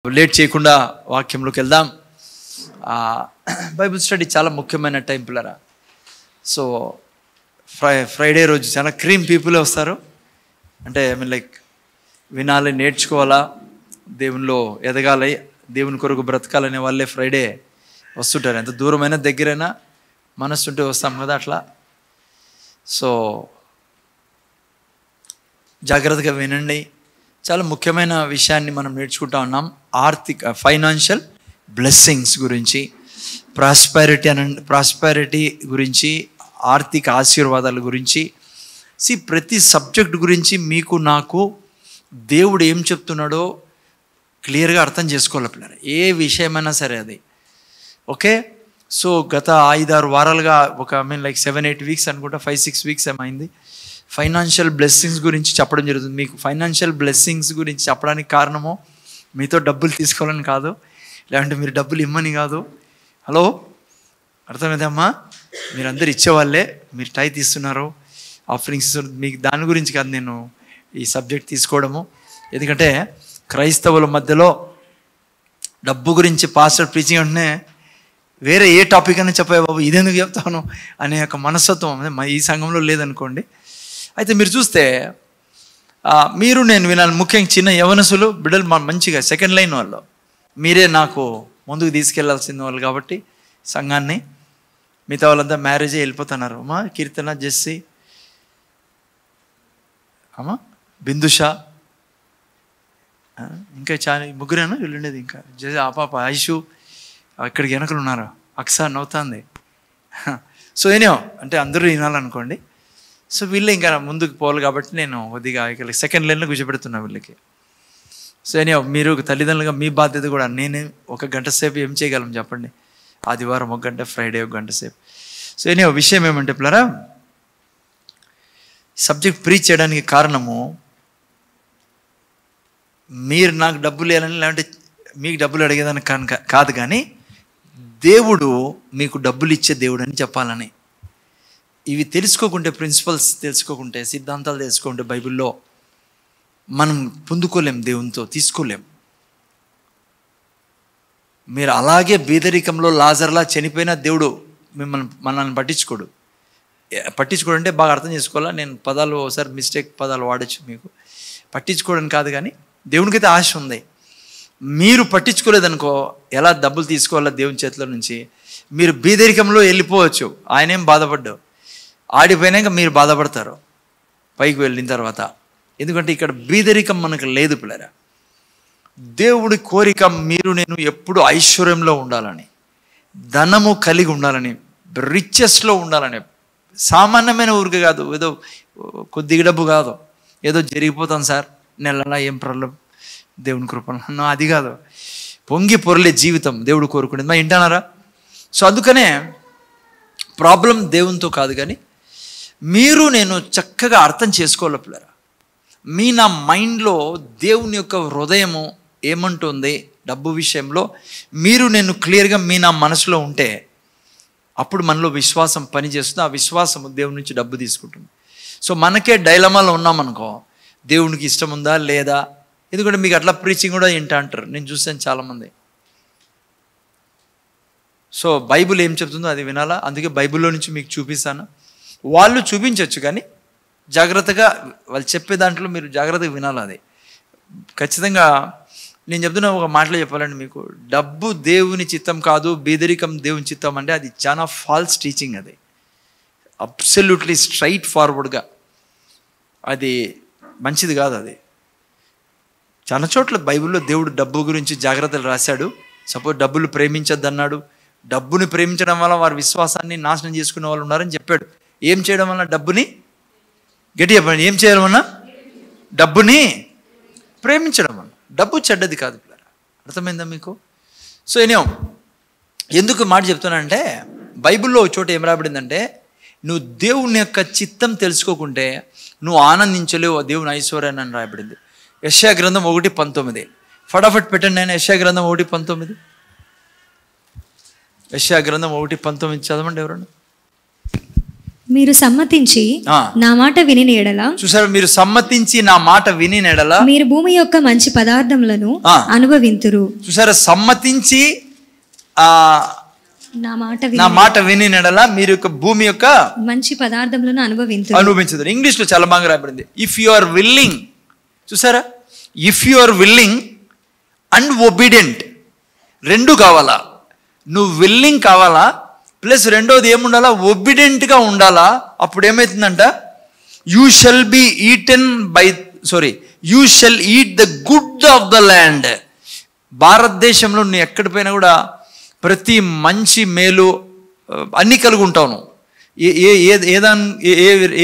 Late చేయకుండా వాక్యంలోకి వెళ్దాం. బైబిల్ స్టడీ చాలా ముఖ్యమైన టైం పిల్లరా. సో ఫ్రైడే రోజు చాలా క్రీమ్ పీపుల్ వస్తారు. అంటే లైక్ వినాలి, నేర్చుకోవాలా, దేవునిలో ఎదగాలి, దేవుని కొరకు బ్రతకాలనే వాళ్ళే ఫ్రైడే వస్తుంటారు. ఎంత దూరమైనా దగ్గరైనా మనస్తుంటే వస్తాం కదా అట్లా. సో జాగ్రత్తగా వినండి. చాలా ముఖ్యమైన విషయాన్ని మనం నేర్చుకుంటా ఉన్నాం. ఫైనాన్షియల్ బ్లెస్సింగ్స్ గురించి, ప్రాస్పెరిటీ గురించి, ఆర్థిక ఆశీర్వాదాల గురించి. ప్రతి సబ్జెక్ట్ గురించి మీకు నాకు దేవుడు ఏం చెప్తున్నాడో క్లియర్గా అర్థం చేసుకోవాలి పిల్లలు. ఏ విషయమైనా సరే అది ఓకే. సో గత 5-6 వారాలుగా లైక్ 7-8 వీక్స్ అనుకుంటా, 5-6 వీక్స్ ఏమైంది ఫైనాన్షియల్ బ్లెస్సింగ్స్ గురించి చెప్పడం జరుగుతుంది. మీకు ఫైనాన్షియల్ బ్లెస్సింగ్స్ గురించి చెప్పడానికి కారణము మీతో డబ్బులు తీసుకోవాలని కాదు, లేదంటే మీరు డబ్బులు ఇమ్మని కాదు. హలో, అర్థమైందమ్మా? మీరందరూ ఇచ్చేవాళ్ళే, మీరు టై తీస్తున్నారు, ఆఫరింగ్స్, మీకు దాని గురించి కాదు నేను ఈ సబ్జెక్ట్ తీసుకోవడము. ఎందుకంటే క్రైస్తవుల మధ్యలో డబ్బు గురించి పాస్టర్ ప్రీచింగ్ అంటే వేరే ఏ టాపిక్ అని చెప్పే బాబు ఇదెందుకు చెప్తాను అనే ఒక మనస్తత్వం ఈ సంఘంలో లేదనుకోండి. అయితే మీరు చూస్తే మీరు నేను వినాలి, ముఖ్యంగా చిన్న యవనసులు బిడ్డలు మంచిగా సెకండ్ లైన్ వాళ్ళు మీరే నాకు ముందుకు తీసుకెళ్లాల్సిన వాళ్ళు కాబట్టి సంఘాన్ని. మిగతా వాళ్ళంతా మ్యారేజే వెళ్ళిపోతున్నారు. అమ్మా కీర్తన, జెస్సీ, అమ్మా బిందుషా, ఇంకా చాలా ముగ్గురేనా వెళ్ళుండేది, ఇంకా ఆ పాప ఐషు అక్కడికి వెనకలు ఉన్నారు, అక్సా నవ్వుతుంది. సో ఏనో అంటే అందరూ వినాలనుకోండి. సో వీళ్ళు ఇంకా ముందుకు పోవాలి కాబట్టి నేను కొద్దిగా ఇక్కడ సెకండ్ లైన్లో కూర్చోబెడుతున్నా వీళ్ళకి. సో ఏనో మీరు తల్లిదండ్రులుగా మీ బాధ్యత కూడా. నేనే 1 గంట సేపు ఏం చేయగలం చెప్పండి? ఆదివారం 1 గంట, ఫ్రైడే 1 గంట సేపు. సో ఏనో విషయం ఏమంటే పిల్లరా, సబ్జెక్ట్ ప్రీచ్ చేయడానికి కారణము మీరు నాకు డబ్బులు ఇవ్వాలని, లేదంటే మీకు డబ్బులు అడిగేదానికి కాదు, కానీ దేవుడు మీకు డబ్బులు ఇచ్చే దేవుడు అని చెప్పాలని. ఇవి తెలుసుకోకుంటే, ప్రిన్సిపల్స్ తెలుసుకోకుంటే, సిద్ధాంతాలు తెలుసుకుంటే బైబిల్లో మనం పొందుకోలేం, దేవునితో తీసుకోలేం. మీరు అలాగే బీదరికంలో లాజర్లా చనిపోయిన దేవుడు మనల్ని పట్టించుకోడంటే బాగా అర్థం చేసుకోవాలా. నేను పదాలు ఒకసారి మిస్టేక్ పదాలు వాడచ్చు, మీకు పట్టించుకోవడం కాదు, కానీ దేవునికైతే ఆశ ఉంది. మీరు పట్టించుకోలేదనుకో, ఎలా డబ్బులు తీసుకోవాలా దేవుని చేతిలో నుంచి, మీరు బీదరికంలో వెళ్ళిపోవచ్చు. ఆయనేం బాధపడ్డావు, ఆడిపోయినాక మీరు బాధపడతారు పైకి వెళ్ళిన తర్వాత. ఎందుకంటే ఇక్కడ బీదరికం మనకు లేదు పిల్లరా. దేవుడి కోరిక మీరు నేను ఎప్పుడు ఐశ్వర్యంలో ఉండాలని, ధనము కలిగి ఉండాలని, రిచెస్లో ఉండాలని. సామాన్యమైన ఊరికి కాదు, ఏదో కొద్దిగా డబ్బు కాదు, ఏదో జరిగిపోతాం సార్ నెలలా ఏం ప్రాబ్లం దేవుని కృపను, అది కాదు. పొంగి పొరలే జీవితం దేవుడు కోరుకునేది. మా ఇంటన్నారా? సో అందుకనే ప్రాబ్లం దేవునితో కాదు, కానీ మీరు నేను చక్కగా అర్థం చేసుకోవాలి పిల్లరా. నా మైండ్లో దేవుని యొక్క హృదయము ఏమంటుంది డబ్బు విషయంలో, మీరు నేను క్లియర్గా నా మనసులో ఉంటే అప్పుడు మనలో విశ్వాసం పనిచేస్తుంది. ఆ విశ్వాసం దేవుని నుంచి డబ్బు తీసుకుంటుంది. సో మనకే డైలమాలో ఉన్నామనుకో, దేవునికి ఇష్టం ఉందా లేదా. ఎందుకంటే మీకు అట్లా ప్రీచింగ్ కూడా ఏంటంటారు అంటారు, నేను చూసాను చాలామంది. సో బైబిల్ ఏం చెప్తుందో అది వినాలా. అందుకే బైబిల్లో నుంచి మీకు చూపిస్తాను. వాళ్ళు చూపించవచ్చు, కానీ జాగ్రత్తగా వాళ్ళు చెప్పే దాంట్లో మీరు జాగ్రత్తగా వినాలి. అది ఖచ్చితంగా నేను చెప్తున్నా. ఒక మాటలో చెప్పాలండి మీకు, డబ్బు దేవుని చిత్తం కాదు, బీదరికం దేవుని చిత్తం అంటే అది చాలా ఫాల్స్ టీచింగ్. అది అబ్సల్యూట్లీ స్ట్రైట్ ఫార్వర్డ్గా అది మంచిది కాదు. అది చాలా చోట్ల బైబిల్లో దేవుడు డబ్బు గురించి జాగ్రత్తలు రాశాడు. సపోజ్ డబ్బులు ప్రేమించద్దు అన్నాడు. డబ్బుని ప్రేమించడం వల్ల వారి విశ్వాసాన్ని నాశనం చేసుకునే వాళ్ళు ఉన్నారని చెప్పాడు. ఏం చేయడం వల్ల డబ్బుని, గట్టి చెప్పండి, ఏం చేయడం వల్ల డబ్బుని ప్రేమించడం వల్ల. డబ్బు చెడ్డది కాదు పిల్లరా, అర్థమైందా మీకు? సో ఎందుకు మాట చెప్తున్నానంటే, బైబిల్లో ఒక చోట ఏం రాబడిందంటే, నువ్వు దేవుని యొక్క చిత్తం తెలుసుకోకుంటే నువ్వు ఆనందించలేవు దేవుని ఐశ్వర్యాన్ని అని రాయబడింది. యెషయా గ్రంథం 1:19. ఫటాఫట్ పెట్టండి. నేను యెషయా గ్రంథం 1:19, యెషయా గ్రంథం 1:19 చదవండి ఎవరన్నా. మీరు సమ్మతించి నా మాట విని ఎడల, చూసారు, మీరు సమ్మతించి నా మాట విని ఎడల మీరు భూమి యొక్క మంచి పదార్థములను అనుభవింతురు. చూసారా, సమ్మతించి నా మాట విని ఎడల మీరు భూమి యొక్క మంచి పదార్థములను అనుభవించదు. ఇంగ్లీష్ లో చాలా బాగా రాయబడింది, ఇఫ్ యు ఆర్ విల్లింగ్. చూసారా, if you are willing and obedient, రెండు కావాలా. నువ్వు విల్లింగ్ కావాలా, ప్లస్ రెండోది ఏముండాలా, ఒబీడియంట్గా ఉండాలా. అప్పుడు ఏమవుతుందంట, you shall be eaten by you shall eat the good of the land. భారతదేశంలో నువ్వు ఎక్కడ పోయినా కూడా ప్రతి మంచి మేలు అన్నీ కలిగి ఉంటావు.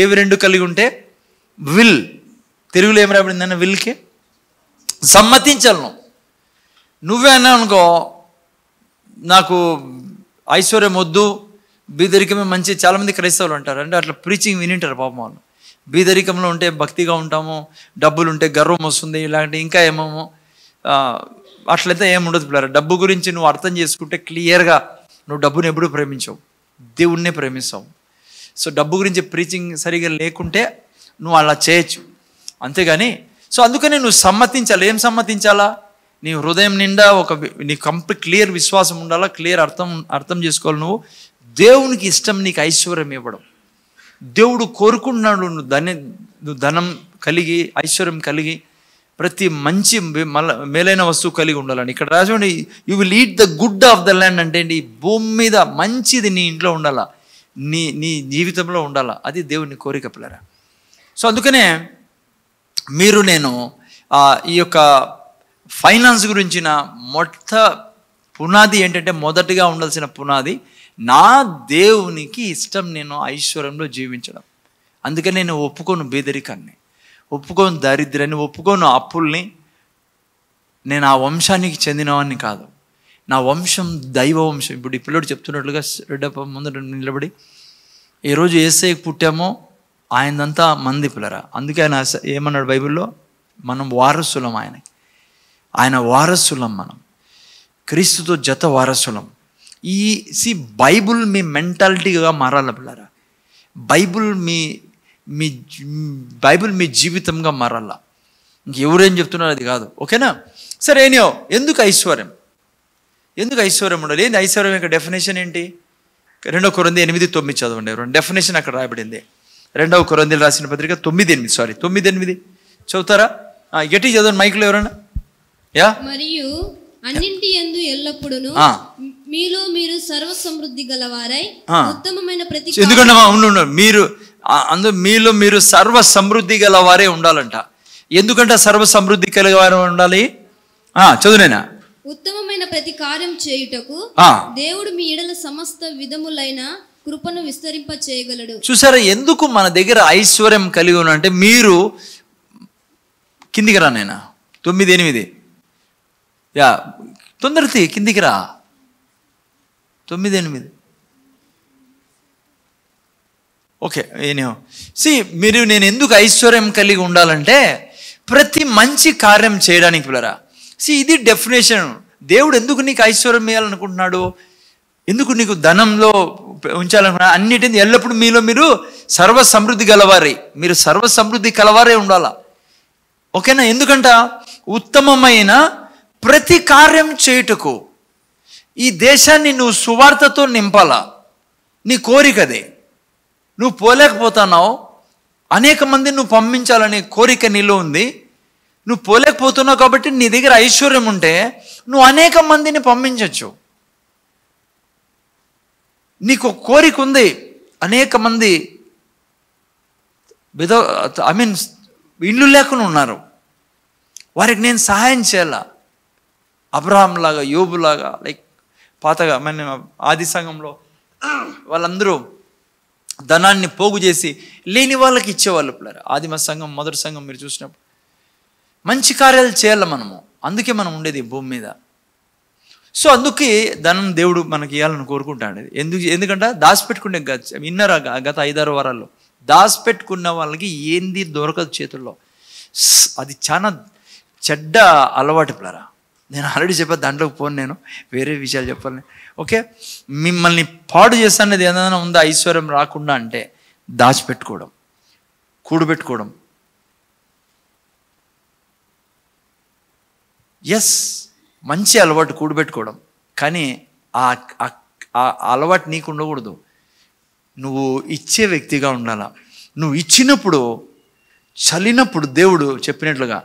ఏవి రెండు కలిగి ఉంటే విల్, తెలుగులో ఏం రాబడిందన్న విల్కి సమ్మతించాలను. నువ్వే అన్నా అనుకో, నాకు ఐశ్వర్యం వద్దు, బీదరికమే మంచి. చాలామంది క్రైస్తవులు అంటారు, అంటే అట్లా ప్రీచింగ్ వినింటారు పాపం వాళ్ళు. బీదరికంలో ఉంటే భక్తిగా ఉంటాము, డబ్బులు ఉంటే గర్వం వస్తుంది, ఇలాంటి ఇంకా ఏమేమో. అట్లయితే ఏముండదు పిల్లలు. డబ్బు గురించి నువ్వు అర్థం చేసుకుంటే క్లియర్గా నువ్వు డబ్బుని ఎప్పుడు ప్రేమించవు, దేవుణ్ణే ప్రేమిస్తావు. సో డబ్బు గురించి ప్రీచింగ్ సరిగా లేకుంటే నువ్వు అలా చేయొచ్చు, అంతేగాని. సో అందుకని నువ్వు సమ్మతించాలి. ఏం సమ్మతించాలా, నీ హృదయం నిండా నీ కంప్లీట్ క్లియర్ విశ్వాసం ఉండాలా, క్లియర్ అర్థం చేసుకోవాలి. నువ్వు దేవునికి ఇష్టం నీకు ఐశ్వర్యం ఇవ్వడం. దేవుడు కోరుకుంటున్నాడు నువ్వు ధనం కలిగి, ఐశ్వర్యం కలిగి, ప్రతి మంచి మేలైన వస్తువు కలిగి ఉండాలని. ఇక్కడ రాజండి, you will eat the good of the land అంటే ఏంటి, భూమి మీద మంచిది నీ ఇంట్లో ఉండాలా, నీ జీవితంలో ఉండాలా. అది దేవుని కోరిక పిల్లరా. సో అందుకనే నేను ఈ యొక్క ఫైనాన్స్ గురించిన పునాది ఏంటంటే, మొదటిగా ఉండాల్సిన పునాది నా దేవునికి ఇష్టం నేను ఐశ్వర్యంలో జీవించడం. అందుకని నేను ఒప్పుకోను బేదరికాన్ని, ఒప్పుకోను దారిద్ర్యాన్ని, ఒప్పుకోను అప్పుల్ని. నేను ఆ వంశానికి చెందినవాడిని కాదు. నా వంశం దైవ వంశం. ఇప్పుడు ఈ పిల్లడు చెప్తున్నట్లుగా ముందు నిలబడి, ఏ రోజు యేసయ్యకు పుట్టామో ఆయనంతా మంది పిల్లరా. అందుకే ఆయన ఏమన్నాడు బైబిల్లో, మనం వారసులం ఆయన వారసులం, మనం క్రీస్తుతో జత వారసులం. బైబుల్ మీ మెంటాలిటీగా మారాల పిల్లరా. బైబుల్ మీ జీవితంగా మారాల. ఇంకెవరేం చెప్తున్నారు అది కాదు, ఓకేనా. సరే, ఎందుకు ఐశ్వర్యం ఉండాలి? ఏంటి ఐశ్వర్యం యొక్క డెఫినేషన్ ఏంటి? 2 కొరింథీ 8:9 చదవండి. డెఫినేషన్ అక్కడ రాయబడింది. 2 కొరింథీయులు రాసిన పత్రిక 9:8 చదువుతారా? గట్టి చదవండి మైకులో ఎవరన్నా. మరియు అన్నింటి యందు ఎల్లప్పుడూను మీలో మీరు సర్వ సమృద్ధి గలవారై ఉత్తమమైన ప్రతి, ఎందుకంటే మీలో మీరు సర్వ సమృద్ధి గలవారే ఉండాలంట. ఎందుకంటే సర్వ సమృద్ధి గలవారే ఉండాలి. చదువునేనా, ఉత్తమమైన ప్రతి కార్యం చేయుటకు దేవుడు మీ ఎడల సమస్త విధములైన కృపను విస్తరింప చేయగలడు. చూసారా, ఎందుకు మన దగ్గర ఐశ్వర్యం కలిగి ఉన్నంటే, మీరు కిందికి రా నైనా 9:8 తొందరతి కిందికి రా. 9:8 ఓకే. నేను ఎందుకు ఐశ్వర్యం కలిగి ఉండాలంటే, ప్రతి మంచి కార్యం చేయడానికి పిల్లరా. ఇది డెఫినేషన్. దేవుడు ఎందుకు నీకు ఐశ్వర్యం ఇవ్వాలనుకుంటున్నాడు, ఎందుకు నీకు ధనంలో ఉంచాలనుకున్నా, అన్నిటిని ఎల్లప్పుడూ మీలో మీరు సర్వ సమృద్ధి గలవారే, మీరు సర్వ సమృద్ధి కలవారే ఉండాలా, ఓకేనా. ఎందుకంట ఉత్తమమైన ప్రతి కార్యం చేయుటకు, ఈ దేశాన్ని నువ్వు సువార్తతో నింపాలా, నీ కోరికదే. నువ్వు పోలేకపోతున్నావు, అనేక మందిని నువ్వు పంపించాలనే కోరిక నీలో ఉంది. నువ్వు పోలేకపోతున్నావు కాబట్టి నీ దగ్గర ఐశ్వర్యం ఉంటే నువ్వు అనేక మందిని పంపించవచ్చు. నీకు కోరిక ఉంది, అనేక మంది ఇల్లు లేకుండా ఉన్నారు, వారికి నేను సహాయం చేయాలా. అబ్రహాం లాగా, యోబులాగా, పాతగా ఆది సంఘంలో వాళ్ళందరూ ధనాన్ని పోగు చేసి లేని వాళ్ళకి ఇచ్చేవాళ్ళు పిల్లలు. ఆదిమ సంఘం, మొదటి సంఘం మీరు చూసినప్పుడు మంచి కార్యాలు చేయాలి మనము. అందుకే మనం ఉండేది భూమి మీద. సో అందుకే ధనం దేవుడు మనకి ఇవ్వాలని కోరుకుంటాడు. ఎందుకంటే దాచిపెట్టుకునే విన్నారా, గత 5-6 వారాల్లో దాచిపెట్టుకున్న వాళ్ళకి ఏంది దొరకదు చేతుల్లో. అది చాలా చెడ్డ అలవాటు పిల్లరా. నేను ఆల్రెడీ చెప్పాను, దాంట్లోకి పోను, నేను వేరే విషయాలు చెప్పాలి. ఓకే, మిమ్మల్ని పాడు చేస్తానేది ఏదైనా ఉందా ఐశ్వర్యం రాకుండా అంటే, దాచిపెట్టుకోవడం, కూడబెట్టుకోవడం. ఎస్, మంచి అలవాటు కూడబెట్టుకోవడం. కానీ ఆ అలవాటు నీకు ఉండకూడదు. నువ్వు ఇచ్చే వ్యక్తిగా ఉండాలా. నువ్వు ఇచ్చినప్పుడు, చలినప్పుడు దేవుడు చెప్పినట్లుగా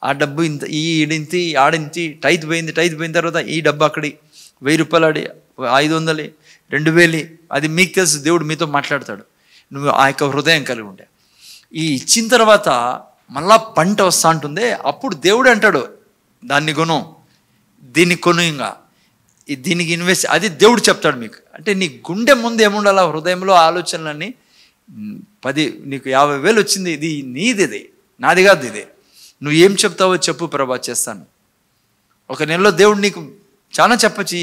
ఆ డబ్బు ఇంత, ఈడింతి ఆడింతి, టైత్ పోయిన తర్వాత ఈ డబ్బు అక్కడి 1000 రూపాయలు ఆడి 500, 2000, అది మీకు తెలుసు. దేవుడు మీతో మాట్లాడతాడు నువ్వు ఆ యొక్క హృదయం కలిగి ఉంటే. ఈ ఇచ్చిన తర్వాత మళ్ళా పంట వస్తూ ఉంటుంది. అప్పుడు దేవుడు అంటాడు, దాన్ని కొను, దీన్ని కొను, ఇంకా దీనికి ఇన్వెస్ట్, అది దేవుడు చెప్తాడు మీకు. అంటే నీ గుండె ముందు ఏముండాలా, హృదయంలో ఆలోచనలన్నీ 10, నీకు 50,000 వచ్చింది, ఇది నీది, ఇది నాది కాదు, ఇది నువ్వు ఏం చెప్తావో చెప్పు ప్రభా, చేస్తాను. ఒక నెలలో దేవుడు నీకు చాలా చెప్పచ్చు,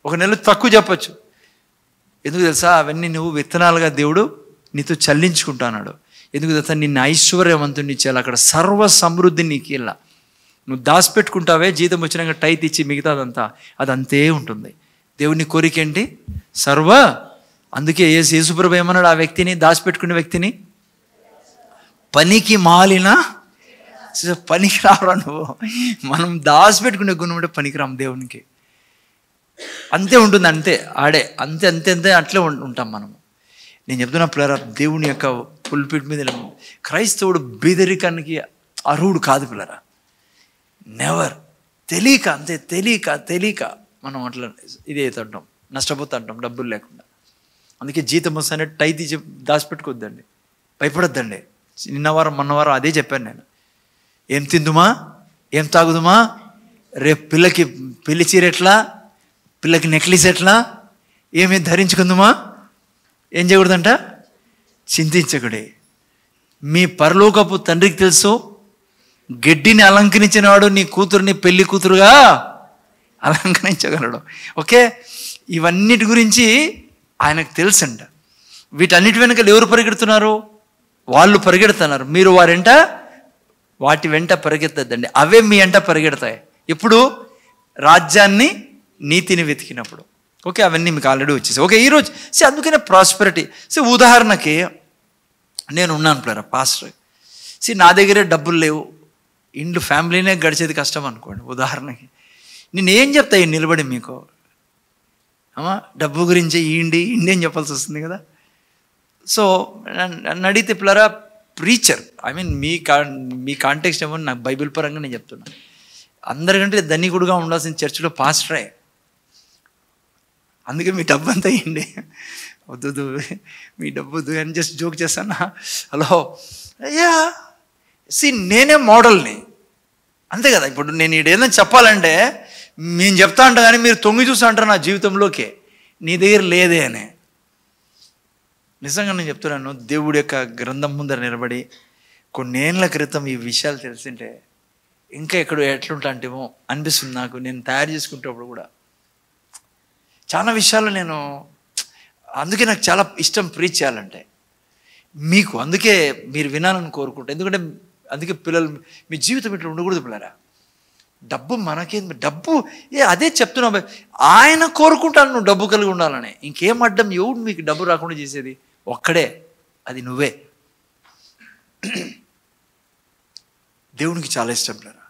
ఒక నెలలో తక్కువ చెప్పచ్చు. ఎందుకు తెలుసా? అవన్నీ నువ్వు విత్తనాలుగా దేవుడు నీతో చల్లించుకుంటున్నాడు. ఎందుకు తెలుసా? నిన్ను ఐశ్వర్యవంతుని చేయాలి. అక్కడ సర్వ సమృద్ధి నీకు ఇలా. నువ్వు దాచిపెట్టుకుంటావే, జీతం వచ్చినాక టైత్ ఇచ్చి మిగతాదంతా అదంతే ఉంటుంది. దేవుని కోరిక ఏంటి? అందుకే యేసుప్రభు ఏమన్నాడు ఆ వ్యక్తిని, దాచిపెట్టుకునే వ్యక్తిని? పనికి మాలిన పనికి రావరా నువ్వు. మనం దాచిపెట్టుకునే గుణం అంటే పనికిరాము దేవునికి. అంతే ఉంటుంది, అంతే ఆడే, అంతే అట్లే ఉంటాం మనము. నేను చెప్తున్నా పిల్లరా, దేవుని యొక్క పుల్పిట్ మీద క్రైస్తవుడు బీదరికానికి అర్హుడు కాదు పిల్లరా. నెవర్. తెలియక మనం అట్లా ఇది అవుతుంటాం, నష్టపోతుంటాం డబ్బులు లేకుండా. అందుకే జీతం వస్తానే టైత్ దాచిపెట్టుకోవద్దండి, భయపడొద్దండి. మొన్నవారం అదే చెప్పాను నేను. ఏం తిందుమా, ఏం తాగుదుమా, రేపు పిల్లకి పెళ్లి చీర ఎట్లా, పిల్లకి నెక్లెస్ ఎట్లా, ఏమి ధరించుకుందుమా, ఏం చేయకూడదంట, చింతించకుడే. మీ పరలోకపు తండ్రికి తెలుసు, గడ్డిని అలంకరించిన వాడు నీ కూతురుని పెళ్లి కూతురుగా అలంకరించగలడు. ఓకే, ఇవన్నిటి గురించి ఆయనకు తెలుసంట. వీటన్నిటి వెనకాల ఎవరు పరిగెడుతున్నారు? వాళ్ళు పరిగెడుతున్నారు. మీరు వాటి వెంట పరిగెత్తద్దండి, అవే మీ వెంట పరిగెడతాయి. ఇప్పుడు రాజ్యాన్ని, నీతిని వెతికినప్పుడు. ఓకే, అవన్నీ మీకు ఆల్రెడీ వచ్చేసాయి. ఓకే, ఈరోజు అందుకనే ప్రాస్పెరిటీ. ఉదాహరణకి నేను ఉన్నాను పిల్లరా, పాస్టర్. నా దగ్గరే డబ్బులు లేవు, ఇండ్లు ఫ్యామిలీనే గడిచేది కష్టం అనుకోండి ఉదాహరణకి. నేనేం చెప్తా నిలబడి మీకు? అమ్మా డబ్బు గురించి ఇండి అని చెప్పాల్సి వస్తుంది కదా. సో నన్ను అడిగితే పిల్లరా, preacher, I mean me context ఏమో నాకు బైబిల్ పరంగా నేను చెప్తున్నాను. అందరికంటే ధనికుడుగా ఉండాల్సిన చర్చిలో పాస్టరే. అందుకే మీ డబ్బు అంతా ఇవ్వండి, వద్దు మీ డబ్బు వద్దు అని జస్ట్ జోక్ చేస్తాను. హలో అయ్యా, నేనే మోడల్ని, అంతే కదా. ఇప్పుడు నేను ఏదైనా చెప్పాలంటే నేను చెప్తా ఉంటా, కానీ మీరు తొంగి చూస్తా అంటారు నా జీవితంలోకి, నీ దగ్గర లేదే అని. నిజంగా నేను చెప్తున్నాను, దేవుడి యొక్క గ్రంథం ముందర నిలబడి కొన్నేళ్ల క్రితం ఈ విషయాలు తెలిసింటే ఇంకా ఎట్లుంటా అంటేమో అనిపిస్తుంది నాకు. నేను తయారు చేసుకుంటేప్పుడు కూడా చాలా విషయాలు అందుకే నాకు చాలా ఇష్టం ప్రీచ్ చేయాలంటే మీకు. అందుకే మీరు వినాలని కోరుకుంటా. అందుకే పిల్లలు, మీ జీవితం ఇట్లా ఉండకూడదు పిల్లరా. డబ్బు మనకేం, డబ్బు అదే చెప్తున్నా, ఆయన కోరుకుంటాను నువ్వు డబ్బు కలిగి ఉండాలని. ఇంకేం అడ్డం? ఎవడు మీకు డబ్బు రాకుండా చేసేది? ఒక్కడే, అది నువ్వే. దేవునికి చాలా ఇష్టం పిల్లరా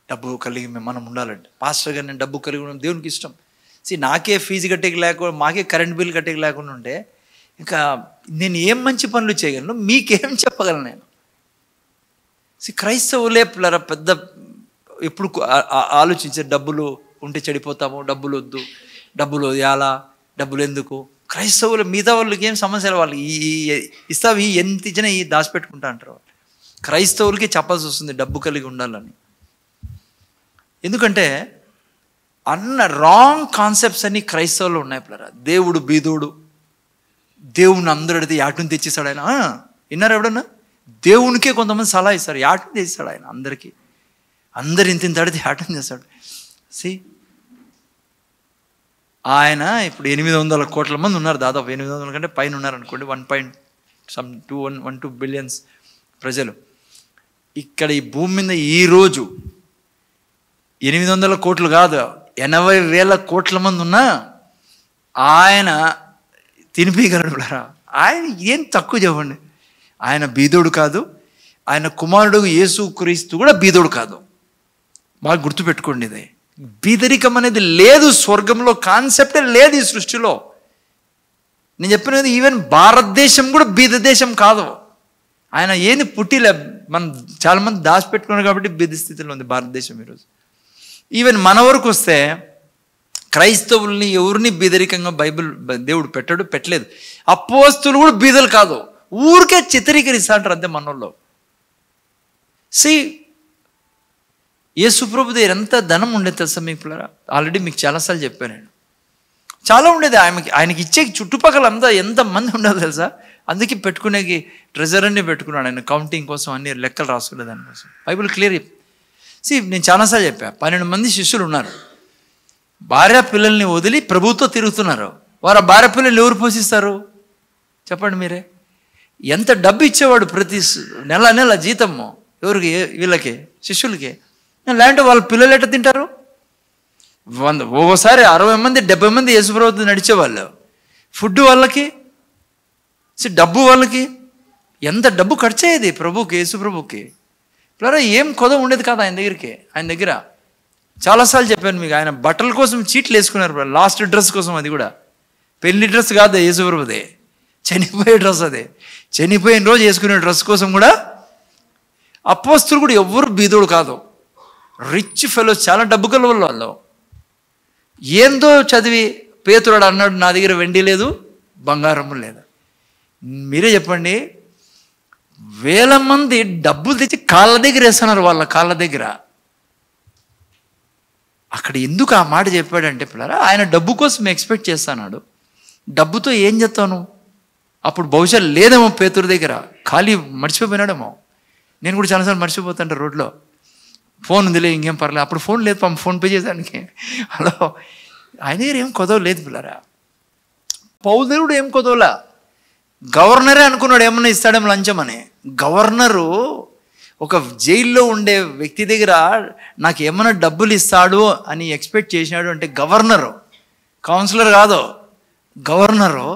డబ్బు కలిగి మనం ఉండాలంటే. పాస్టర్ గారు నేను డబ్బు కలిగి ఉండడం దేవునికి ఇష్టం. నాకే ఫీజు కట్టేకి లేకుండా, మాకే కరెంట్ బిల్ కట్టేకి లేకుండా ఉంటే ఇంకా నేను ఏం మంచి పనులు చేయగలను, మీకేం చెప్పగలను నేను? క్రైస్తవులే పిల్లరా పెద్ద ఎప్పుడు ఆలోచించే, డబ్బులు ఉంటే చెడిపోతాము, డబ్బులు వద్దు, డబ్బులు ఎలా, డబ్బులు ఎందుకు. క్రైస్తవులు మిగతా వాళ్ళకి ఏం సమస్యలు, వాళ్ళు ఇస్తావు ఎంత ఇచ్చినా దాచిపెట్టుకుంటా అంటారు వాళ్ళు. క్రైస్తవులకి చెప్పాల్సి వస్తుంది డబ్బు కలిగి ఉండాలని. ఎందుకంటే రాంగ్ కాన్సెప్ట్స్ అన్ని క్రైస్తవులు ఉన్నాయి పిల్లరా. దేవుడు బీదోడు, దేవుని అందరూ అడిగితే యాటుని తెచ్చేస్తాడు ఆయన. విన్నారు ఎవడన్నా? దేవునికే కొంతమంది సలహా ఇస్తారు, యాటుని తెచ్చాడు ఆయన అందరికీ. అందరు ఇంత అడిగితే యాటుని చేస్తాడు. ఆయన ఇప్పుడు 800 కోట్ల మంది ఉన్నారు, దాదాపు 800 కంటే పైన ఉన్నారు అనుకోండి. 1.2 బిలియన్స్ ప్రజలు ఇక్కడ ఈ భూమి మీద. ఈరోజు 800 కోట్లు కాదు, 80,000 కోట్ల మంది ఉన్నా ఆయన తినిపించగలడు. ఆయన ఏం తక్కువ చెప్పండి. ఆయన బీదోడు కాదు, ఆయన కుమారుడు యేసుక్రీస్తు కూడా బీదోడు కాదు. బాగా గుర్తుపెట్టుకోండి, ఇది బీదరికం అనేది లేదు స్వర్గంలో, కాన్సెప్టే లేదు ఈ సృష్టిలో. నేను చెప్పినది ఈవెన్ భారతదేశం కూడా బీద దేశం కాదు. ఆయన ఏంది పుట్టిలే, మనం చాలామంది దాచిపెట్టుకున్నారు కాబట్టి బీద స్థితిలో ఉంది భారతదేశం ఈరోజు. ఈవెన్ మన వరకు వస్తే క్రైస్తవుల్ని ఎవరిని బీదరికంగా దేవుడు పెట్టలేదు. అపోస్తులు కూడా బీదలు కాదు, ఊరికే చిత్రీకరిస్తాంటారు అంతే మనోళ్ళు. యేసుప్రభు దగ్గర ఎంత ధనం ఉండేది తెలుసా మీకు పిల్లరా? ఆల్రెడీ మీకు చాలాసార్లు చెప్పాను నేను. చాలా ఉండేది ఆయనకి ఇచ్చే చుట్టుపక్కల అంతా ఎంతమంది ఉండదు తెలుసా? అందుకే పెట్టుకునేకి ట్రెజర్ అన్నీ పెట్టుకున్నాడు ఆయన, కౌంటింగ్ కోసం అన్ని లెక్కలు రాసుకునే దానికోసం. Bible clear. నేను చాలాసార్లు చెప్పా, 12 మంది శిష్యులు ఉన్నారు. భార్య పిల్లల్ని వదిలి ప్రభుతో తిరుగుతున్నారు. వారు ఆ భార్య పిల్లల్ని ఎవరు పోషిస్తారు చెప్పండి మీరే? ఎంత డబ్బు ఇచ్చేవాడు ప్రతి నెల జీతము ఎవరికి? వీళ్ళకి, శిష్యులకి. లేదంటే వాళ్ళ పిల్లలు ఎట్లా తింటారు? ఒక్కోసారి 60 మంది 70 మంది యేసుప్రభుతో నడిచేవాళ్ళు. ఫుడ్ వాళ్ళకి, డబ్బు వాళ్ళకి. ఎంత డబ్బు ఖర్చు అయ్యేది ప్రభుకి, యేసుప్రభుకి. పిల్లరా ఏం కొదవ ఉండేది కాదు ఆయన దగ్గర. చాలాసార్లు చెప్పాను మీకు, ఆయన బట్టల కోసం చీట్లు వేసుకున్నారు. లాస్ట్ డ్రెస్ కోసం, అది కూడా పెళ్లి డ్రెస్ కాదు యేసుప్రభుదే, చనిపోయే డ్రెస్. అదే చనిపోయిన రోజు వేసుకునే డ్రెస్ కోసం కూడా. అపోస్తులు కూడా ఎవ్వరు బీదోడు కాదు, రిచ్ ఫెలోస్, చాలా డబ్బు కల వాళ్ళు. ఏందో చదివి పేతురుడు అన్నాడు, నా దగ్గర వెండి లేదు బంగారము లేదు. మీరే చెప్పండి, వేల మంది డబ్బులు తెచ్చి కాళ్ళ దగ్గర వేస్తున్నారు, వాళ్ళ కాళ్ళ దగ్గర. అక్కడ ఎందుకు ఆ మాట చెప్పాడంటే పిల్లరా, ఆయన డబ్బు కోసం ఎక్స్పెక్ట్ చేస్తున్నాడు. డబ్బుతో ఏం చేస్తాను? అప్పుడు బహుశా లేదేమో పేతురు దగ్గర, ఖాళీ మర్చిపోయినాడేమో. నేను కూడా చాలాసార్లు మర్చిపోతాంట రోడ్లో. ఫోన్ ఉందిలే, ఇంకేం పర్లేదు. అప్పుడు ఫోన్ లేదు, ఫోన్ పే చేసానికి. హలో, ఆయన దగ్గర ఏం కొదవ లేదు పిల్లరా. పౌలు దేవుడు ఏం కొదవలా. గవర్నరే అనుకున్నాడు ఏమన్నా ఇస్తాడేమో లంచం అని. గవర్నరు ఒక జైల్లో ఉండే వ్యక్తి దగ్గర నాకు ఏమైనా డబ్బులు ఇస్తాడు అని ఎక్స్పెక్ట్ చేసినాడు అంటే గవర్నరు, కౌన్సిలర్ కాదు, గవర్నరు.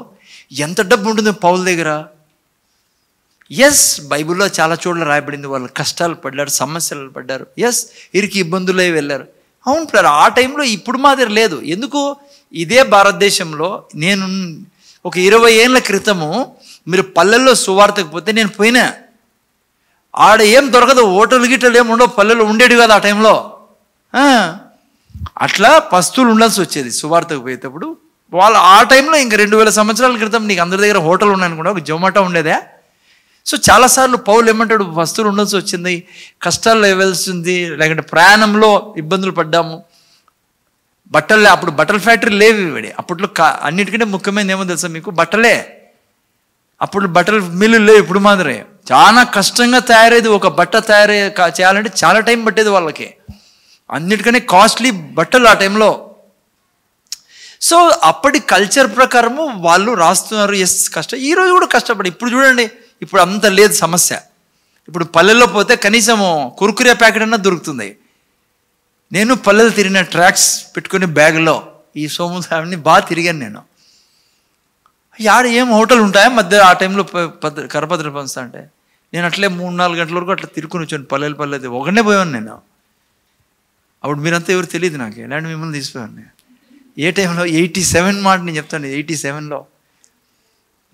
ఎంత డబ్బు ఉంటుంది పౌలు దగ్గర? ఎస్, బైబిల్లో చాలా చోట్ల రాయబడింది, వాళ్ళు కష్టాలు పడ్డారు, సమస్యలు పడ్డారు. ఎస్, ఇరికి ఇబ్బందులు అయి వెళ్ళారు. అవును పిల్లలు, ఆ టైంలో ఇప్పుడు మాదిరి లేదు. ఎందుకు? ఇదే భారతదేశంలో నేను ఒక 20 ఏళ్ళ క్రితము మీరు పల్లెల్లో సువార్తకు పోతే నేను పోయినా, ఆడ ఏం దొరకదు, హోటల్ గిట్టలు ఏమి ఉండవు, పల్లెల్లో ఉండేవి కాదు ఆ టైంలో. అట్లా పస్తులు ఉండాల్సి వచ్చేది సువార్తకు పోయేటప్పుడు. వాళ్ళు ఆ టైంలో ఇంకా 2000 సంవత్సరాల క్రితం నీకు అందరి దగ్గర హోటల్ ఉన్నాయనుకుంటా, ఒక జొమాటో ఉండేదే. సో చాలాసార్లు పౌలు ఏమంటాడు, వస్తువులు ఉండాల్సి వచ్చింది, కష్టాల్లో ఇవ్వాల్సింది, లేకుంటే ప్రయాణంలో ఇబ్బందులు పడ్డాము. బట్టలే, అప్పుడు బట్టల ఫ్యాక్టరీ లేవు ఇవి. అప్పట్లో అన్నిటికంటే ముఖ్యమైనది ఏమో తెలుసా మీకు? బట్టలే. అప్పుడు బట్టల మిల్లు లేవు ఇప్పుడు మాదిరి. చాలా కష్టంగా తయారయ్యేది. ఒక బట్ట చేయాలంటే చాలా టైం పట్టేది వాళ్ళకి. అన్నిటికనే కాస్ట్లీ బట్టలు ఆ టైంలో. సో అప్పటి కల్చర్ ప్రకారము వాళ్ళు రాస్తున్నారు. ఎస్, కష్టం. ఈరోజు కూడా కష్టపడి. ఇప్పుడు చూడండి, ఇప్పుడు అంత లేదు సమస్య. ఇప్పుడు పల్లెల్లో పోతే కనీసము కుర్కురే ప్యాకెట్ అన్నా దొరుకుతుంది. నేను పల్లెలు తిరిగిన ట్రాక్స్ పెట్టుకుని బ్యాగ్లో ఈ సోముని బాగా తిరిగాను నేను. ఆడ ఏం హోటల్ ఉంటాయా మధ్య ఆ టైంలో కరపత్ర పంచుతా అంటే నేను అట్లే 3-4 గంటల వరకు అట్లా తిరుక్కుని వచ్చాను పల్లెది. ఒకనే పోయాను నేను. అప్పుడు మీరంతా ఎవరు తెలియదు నాకు, ఎలాంటి మిమ్మల్ని తీసిపోయాను నేను. ఏ టైంలో? 87 మాట నేను చెప్తాను. 87లో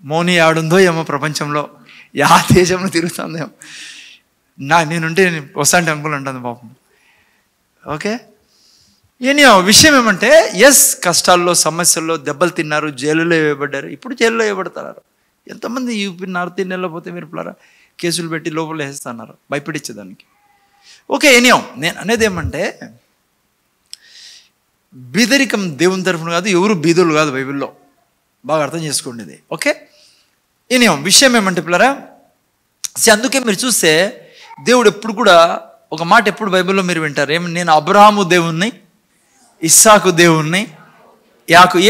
మోని ఆడుందో ఏమో ప్రపంచంలో, యా దేశంలో తిరుగుతుందేమో. నేనుంటే వస్తాంటే అంకుల్ అంటుంది పాపం. ఓకే, విషయం ఏమంటే, ఎస్, కష్టాల్లో సమస్యల్లో దెబ్బలు తిన్నారు, జైలులో వేయబడ్డారు. ఇప్పుడు జైల్లో వేయబడతారు. ఎంతమంది యూపీ నార్త్ ఇండియాలో పోతే మీరు పిల్లరా కేసులు పెట్టి లోపల వేస్తున్నారు భయపడిచ్చేదానికి. ఓకే, నేను అనేది ఏమంటే, బీదరికం దేవుని తరఫున కాదు, ఎవరు బీదోళ్ళు కాదు బైబిల్లో. బాగా అర్థం చేసుకోండి ఇది. ఓకే, విషయం ఏమంటే పిల్లరా, అందుకే మీరు చూస్తే దేవుడు ఎప్పుడు కూడా ఒక మాట ఎప్పుడు బైబిల్లో మీరు వింటారు, నేను అబ్రహాము దేవుణ్ణి, ఇస్సాకు దేవుణ్ణి,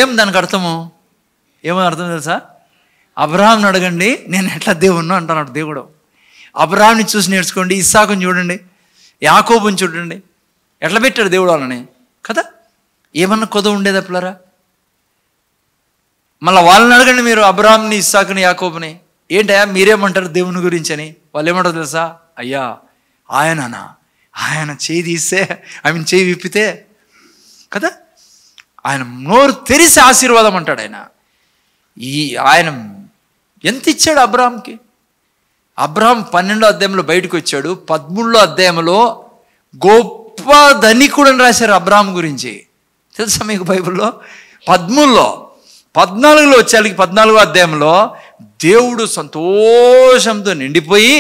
ఏం దానికి అర్థము? ఏమని అర్థం తెలుసా? అబ్రహాంని అడగండి నేను ఎట్లా దేవుణ్ణి అంటున్నాడు దేవుడు. అబ్రహాంని చూసి నేర్చుకోండి, ఇస్సాకుని చూడండి, యాకోబుని చూడండి, ఎట్లా పెట్టాడు దేవుడు వాళ్ళని కదా. ఏమన్నా కొదవ ఉండేదా పిల్లరా? మళ్ళీ వాళ్ళని అడగండి మీరు, అబ్రహాంని, ఇస్సాకుని, యాకోబుని. ఏంటయ్యా మీరేమంటారు దేవుని గురించి అని. వాళ్ళు ఏమంటారు తెలుసా? అయ్యా ఆయన చేయి తీస్తే చేయి విప్పితే కదా, ఆయన నోరు తెరిసి ఆశీర్వాదం అంటాడు. ఆయన ఎంత ఇచ్చాడు అబ్రాహాంకి? అబ్రాహాం 12వ అధ్యాయంలో బయటకు వచ్చాడు. 13వ అధ్యాయంలో గొప్ప ధనికుడు అని రాశారు అబ్రాహాం గురించి. తెలుసా మీకు బైబిల్లో? 13లో 14లో వచ్చేళ్ళకి 14వ అధ్యాయంలో దేవుడు సంతోషంతో నిండిపోయి,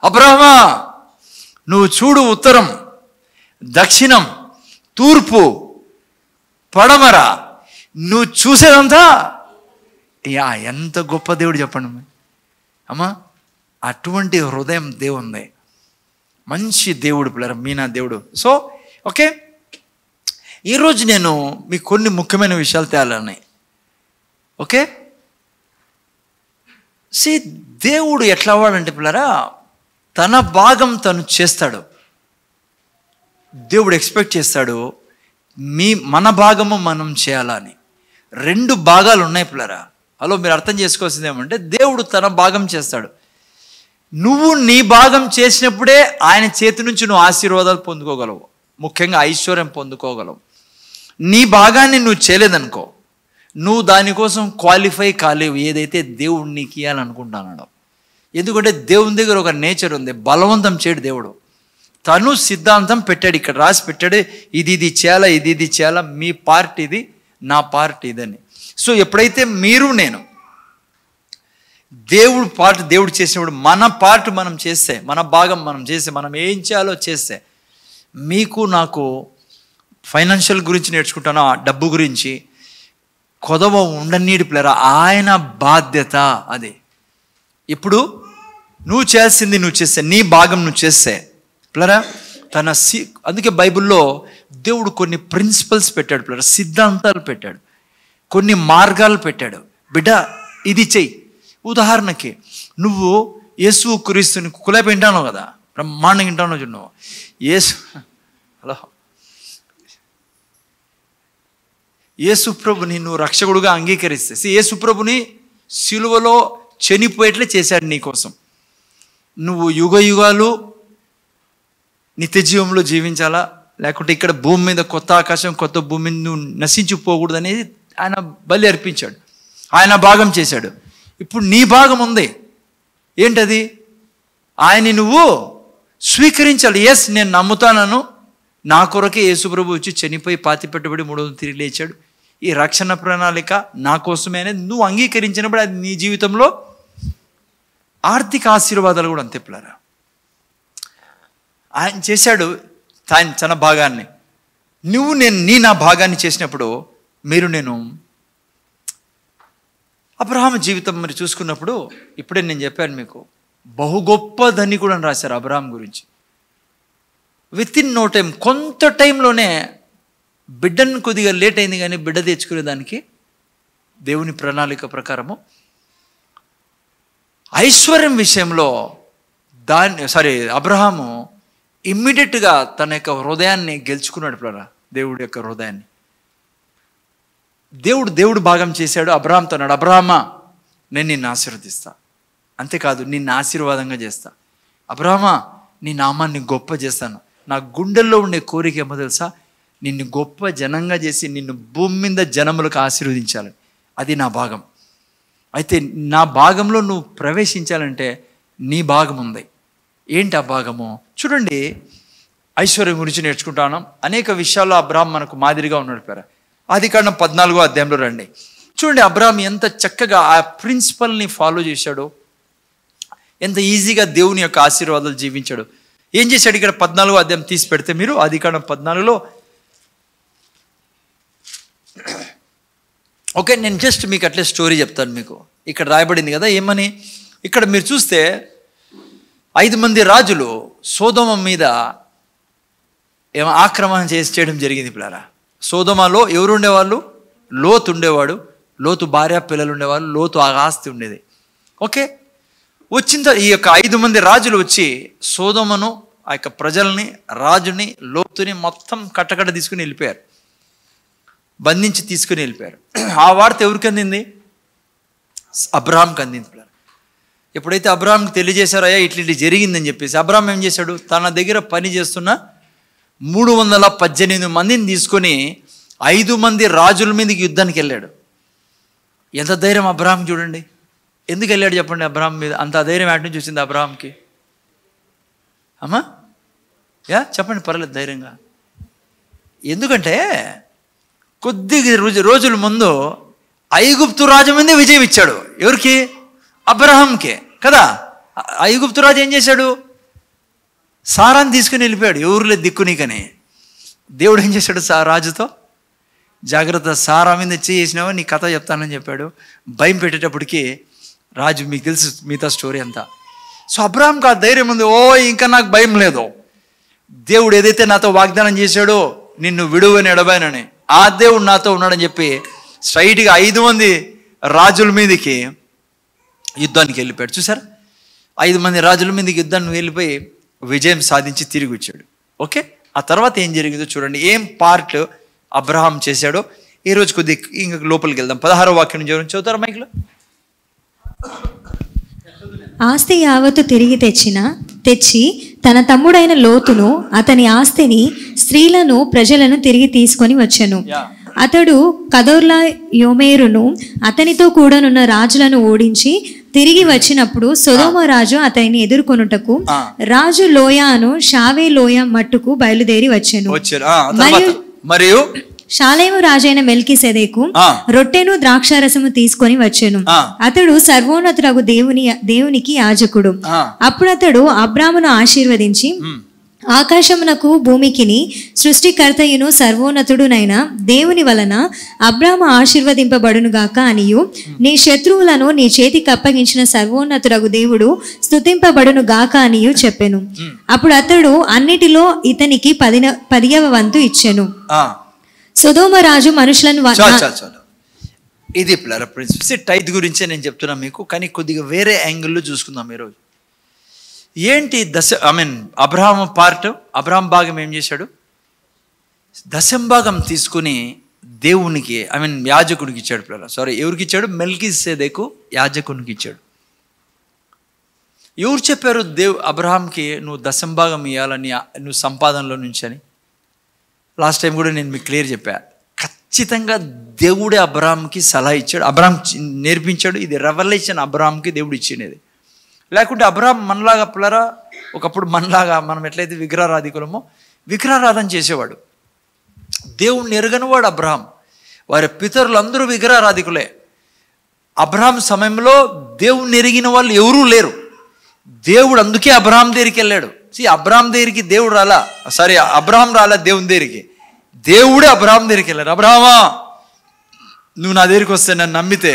అబ్రాహమా నువ్వు చూడు, ఉత్తరం, దక్షిణం, తూర్పు, పడమర, నువ్వు చూసేదంతా ఎంత గొప్ప దేవుడు చెప్పండి అమ్మా. అటువంటి హృదయం దేవుంది. మంచి దేవుడు పిల్లరా, మీనా దేవుడు. సో ఓకే, ఈరోజు నేను మీకు కొన్ని ముఖ్యమైన విషయాలు తేలాలి. ఓకే, దేవుడు ఎట్లా వాడంటే పిల్లరా, తన భాగం తను చేస్తాడు. దేవుడు ఎక్స్పెక్ట్ చేస్తాడు మన భాగము మనం చేయాలని. 2 భాగాలు ఉన్నాయి పిల్లరా. హలో, మీరు అర్థం చేసుకోవాల్సింది ఏమంటే, దేవుడు తన భాగం చేస్తాడు. నువ్వు నీ భాగం చేసినప్పుడే ఆయన చేతి నుంచి నువ్వు ఆశీర్వాదాలు పొందుకోగలవు, ముఖ్యంగా ఐశ్వర్యం పొందుకోగలవు. నీ భాగాన్ని నువ్వు చేయలేదనుకో, నువ్వు దానికోసం క్వాలిఫై కాలేవు ఏదైతే దేవుడు నీకు ఇవ్వాలనుకుంటున్నాడో. ఎందుకంటే దేవుని దగ్గర ఒక నేచర్ ఉంది, బలవంతం చేయడు దేవుడు. తను సిద్ధాంతం పెట్టాడు, ఇక్కడ రాసి పెట్టాడు, ఇది చేయాలా, ఇది చేయాలా, మీ పార్ట్ ఇది, నా పార్ట్ ఇదని. సో ఎప్పుడైతే మీరు నేను దేవుడు పార్ట్ దేవుడు చేసినప్పుడు మన పార్ట్ మనం చేస్తే, మన భాగం మనం చేస్తే, మనం ఏం చేయాలో చేస్తే, మీకు నాకు ఫైనాన్షియల్ గురించి నేర్చుకుంటాను, డబ్బు గురించి కొదవ ఉండనీడు పిల్లరా. ఆయన బాధ్యత అది. ఇప్పుడు నువ్వు చేయాల్సింది నువ్వు చేస్తే, నీ భాగం నువ్వు చేస్తే పిల్లరా, అందుకే బైబిల్లో దేవుడు కొన్ని ప్రిన్సిపల్స్ పెట్టాడు పిల్లరా, సిద్ధాంతాలు పెట్టాడు, కొన్ని మార్గాలు పెట్టాడు. బిడ్డ ఇది చెయ్యి. ఉదాహరణకి నువ్వు యేసు క్రీస్తుని కులాపి వింటాను కదా, బ్రహ్మాండంగా వింటాను చూడు. నువ్వు యేసు ప్రభుని నువ్వు రక్షకుడుగా అంగీకరిస్తే, యేసు ప్రభుని సిలువలో చనిపోయేట్లే చేశాడు నీకోసం. నువ్వు యుగ యుగాలు నిత్య జీవంలో జీవించాలా, లేకుంటే ఇక్కడ భూమి మీద కొత్త ఆకాశం కొత్త భూమి నువ్వు నశించిపోకూడదు అనేది ఆయన బలి అర్పించాడు, ఆయన భాగం చేశాడు. ఇప్పుడు నీ భాగం ఉంది. ఏంటది? ఆయన్ని నువ్వు స్వీకరించాలి. ఎస్, నేను నమ్ముతానను, నా కొరకే యేసుప్రభు వచ్చి చనిపోయి పాతి పెట్టబడి 3వ తిరిగి లేచాడు, ఈ రక్షణ ప్రణాళిక నా కోసమే అనేది నువ్వు అంగీకరించినప్పుడు అది నీ జీవితంలో ఆర్థిక ఆశీర్వాదాలు కూడా అంతే పిల్లరా. ఆయన చేశాడు తన భాగాన్ని. నువ్వు నా భాగాన్ని చేసినప్పుడు నేను అబ్రహాము జీవితం మరి చూసుకున్నప్పుడు, ఇప్పుడే నేను చెప్పాను మీకు, బహు గొప్ప ధనికుడు అని రాశారు అబ్రహాం గురించి. విత్ ఇన్ నో టైం, కొంత టైంలోనే బిడ్డను కొద్దిగా లేట్ అయింది, కానీ బిడ్డ తెచ్చుకునేదానికి దేవుని ప్రణాళిక ప్రకారము ఐశ్వర్యం విషయంలో అబ్రహాము ఇమ్మీడియట్గా తన యొక్క హృదయాన్ని గెలుచుకున్నాడు పిల్లరా, దేవుడి యొక్క హృదయాన్ని. దేవుడు భాగం చేశాడు. అబ్రహాంతో అన్నాడు, అబ్రహామా నేను నిన్ను ఆశీర్వదిస్తా, అంతేకాదు నిన్ను ఆశీర్వాదంగా చేస్తా. అబ్రహామా నీ నామాన్ని గొప్ప చేస్తాను. నా గుండెల్లో ఉండే కోరిక ఏమో తెలుసా? నిన్ను గొప్ప జనంగా చేసి నిన్ను భూమి మీద జనములకు ఆశీర్వదించాలి. అది నా భాగం. అయితే నా భాగంలో నువ్వు ప్రవేశించాలంటే నీ భాగం ఉంది. ఏంటి ఆ భాగము? చూడండి, ఐశ్వర్యం గురించి నేర్చుకుంటాను. అనేక విషయాల్లో అబ్రహాం మనకు మాదిరిగా ఉన్నాడు పేర. ఆదికాండం 14వ అధ్యాయంలో రండి. చూడండి, అబ్రహాం ఎంత చక్కగా ఆ ప్రిన్సిపల్ని ఫాలో చేశాడు, ఎంత ఈజీగా దేవుని యొక్క ఆశీర్వాదాలు జీవించాడు. ఏం చేశాడు? ఇక్కడ 14వ అధ్యాయం తీసి పెడితే మీరు, ఆదికాండం 14లో, ఓకే, నేను జస్ట్ మీకు అట్లే స్టోరీ చెప్తాను. మీకు ఇక్కడ రాయబడింది కదా ఏమని. ఇక్కడ మీరు చూస్తే 5 మంది రాజులు సోదోమ మీద ఆక్రమణ చేయడం జరిగింది పిల్లరా. సోదోమలో ఎవరు ఉండేవాళ్ళు? లోతు ఉండేవాడు. లోతు భార్య పిల్లలు ఉండేవాళ్ళు. లోతు ఆస్తి ఉండేది. ఓకే, వచ్చిన ఈ యొక్క 5 మంది రాజులు వచ్చి సోదోమను, ఆ యొక్క ప్రజల్ని, రాజుని, లోతుని మొత్తం కట్టకట్ట తీసుకుని వెళ్ళిపోయారు, బంధించి తీసుకుని వెళ్ళిపోయారు. ఆ వార్త ఎవరికి అందింది? అబ్రహాంకి అందింది పిల్లలు. ఎప్పుడైతే అబ్రాహాంకి తెలియజేశారో అయ్యా ఇట్లా జరిగిందని చెప్పేసి, అబ్రాహాం ఏం చేశాడు, తన దగ్గర పని చేస్తున్న 318 మందిని తీసుకొని 5 మంది రాజుల మీదకి యుద్ధానికి వెళ్ళాడు. ఎంత ధైర్యం అబ్రాహాం చూడండి. ఎందుకు వెళ్ళాడు చెప్పండి అబ్రాహాం మీద? అంత ధైర్యం ఎక్కడి నుంచి వచ్చింది అబ్రాహాంకి? అమ్మా చెప్పండి, పర్లేదు ధైర్యంగా. ఎందుకంటే కొద్ది రోజుల ముందు ఐగుప్తు రాజు మీదే విజయం ఇచ్చాడు. ఎవరికి? అబ్రహాంకే కదా. ఐగుప్తు రాజు ఏం చేశాడు? సారాన్ని తీసుకుని వెళ్ళిపోయాడు, ఎవరులేదు దిక్కు నీకని. దేవుడు ఏం చేశాడు రాజుతో? జాగ్రత్త, సారా మీద చేసినావా నీ కథ చెప్తానని చెప్పాడు. భయం పెట్టేటప్పటికి రాజు, మీకు తెలుసు మిగతా స్టోరీ అంతా. సో అబ్రహాంకి ఆ ధైర్యం ఉంది, ఓ ఇంకా నాకు భయం లేదు. దేవుడు ఏదైతే నాతో వాగ్దానం చేశాడో, నిన్ను విడువని ఎడబాయనని, ఆ దేవుడు నాతో ఉన్నాడని చెప్పి స్ట్రైట్గా 5 మంది రాజుల మీదకి యుద్ధానికి వెళ్ళిపోయాడు. చూసారా, 5 మంది రాజుల మీదకి యుద్ధానికి వెళ్ళిపోయి విజయం సాధించి తిరిగి వచ్చాడు. ఓకే, ఆ తర్వాత ఏం జరిగిందో చూడండి, ఏం పార్ట్ అబ్రహాం చేశాడో ఈరోజు కొద్ది ఇంకా లోపలికి వెళ్దాం. 16వ వాక్యం నుంచి చదువుతారా మైక్లో? ఆస్తి యావత్తు తిరిగి తెచ్చి తన తమ్ముడైన లోతును, అతని ఆస్తిని, స్త్రీలను, ప్రజలను తిరిగి తీసుకొని వచ్చెను. అతడు కదొర్లా యోమేరును అతనితో కూడానున్న రాజులను ఓడించి తిరిగి వచ్చినప్పుడు సొదొమ రాజు అతనిని ఎదుర్కొనుటకు రాజు లోయను షావే లోయ మట్టుకు బయలుదేరి వచ్చెను. మరియు షాలేము రాజైన మెల్కీసెదెకు రొట్టెను ద్రాక్షారసము తీసుకొని వచ్చెను. అతడు సర్వోన్నతుడగు దేవునికి యాజకుడు. అప్పుడు అతడు అబ్రామును ఆశీర్వదించి, ఆకాశమునకు భూమికిని సృష్టికర్తయును సర్వోన్నతుడునైన దేవుని వలన అబ్రాము ఆశీర్వదింపబడునుగాక అనియు, నీ శత్రువులను నీ చేతికి అప్పగించిన సర్వోన్నతుడగు దేవుడు స్తుతింపబడునుగాక అనియు చెప్పెను. అప్పుడు అతడు అన్నిటిలో ఇతనికి 10వ వంతు ఇచ్చెను. సొదొమ రాజు మనుషులను ఇది టైత్ గురించే నేను చెప్తున్నా మీకు, కానీ కొద్దిగా వేరే యాంగిల్లో చూసుకుందాం ఈరోజు. ఏంటి అబ్రహాం పార్ట్, అబ్రహాం భాగం ఏం చేశాడు? దశంభాగం తీసుకుని దేవునికి యాజకునికి ఇచ్చాడు. ఎవరికి ఇచ్చాడు? మెల్కీసెదెకు యాజకునికి ఇచ్చాడు. ఎవరు చెప్పారు అబ్రహాంకి నువ్వు దశంభాగం ఇవ్వాలని, నువ్వు సంపాదనలో నుంచి అని? లాస్ట్ టైం కూడా నేను మీకు క్లియర్ చెప్పా. ఖచ్చితంగా దేవుడే అబ్రహాంకి సలహా ఇచ్చాడు, అబ్రహాం నేర్పించాడు. ఇది రెవల్యూషన్ అబ్రహాంకి దేవుడు ఇచ్చినది. లేకుంటే అబ్రహాం మనలాగా పిల్లరా, ఒకప్పుడు మనలాగా మనం ఎట్లయితే విగ్రహారాధికులమో విగ్రహారాధన చేసేవాడు. దేవుణ్ణి ఎరగని వాడు అబ్రహాం. వారి పితరులందరూ విగ్రహారాధికులే. అబ్రహాం సమయంలో దేవుణ్ణి ఎరిగిన వాళ్ళు ఎవరూ లేరు. దేవుడు అందుకే అబ్రహాం దగ్గరికి వెళ్ళాడు. అబ్రహాం దగ్గరికి దేవుడు రాలా, అబ్రహాం రాలా దేవుని దగ్గరికి, దేవుడే అబ్రహాం దగ్గరికి వెళ్ళారు. అబ్రహామా, నువ్వు నా దగ్గరికి వస్తే, నన్ను నమ్మితే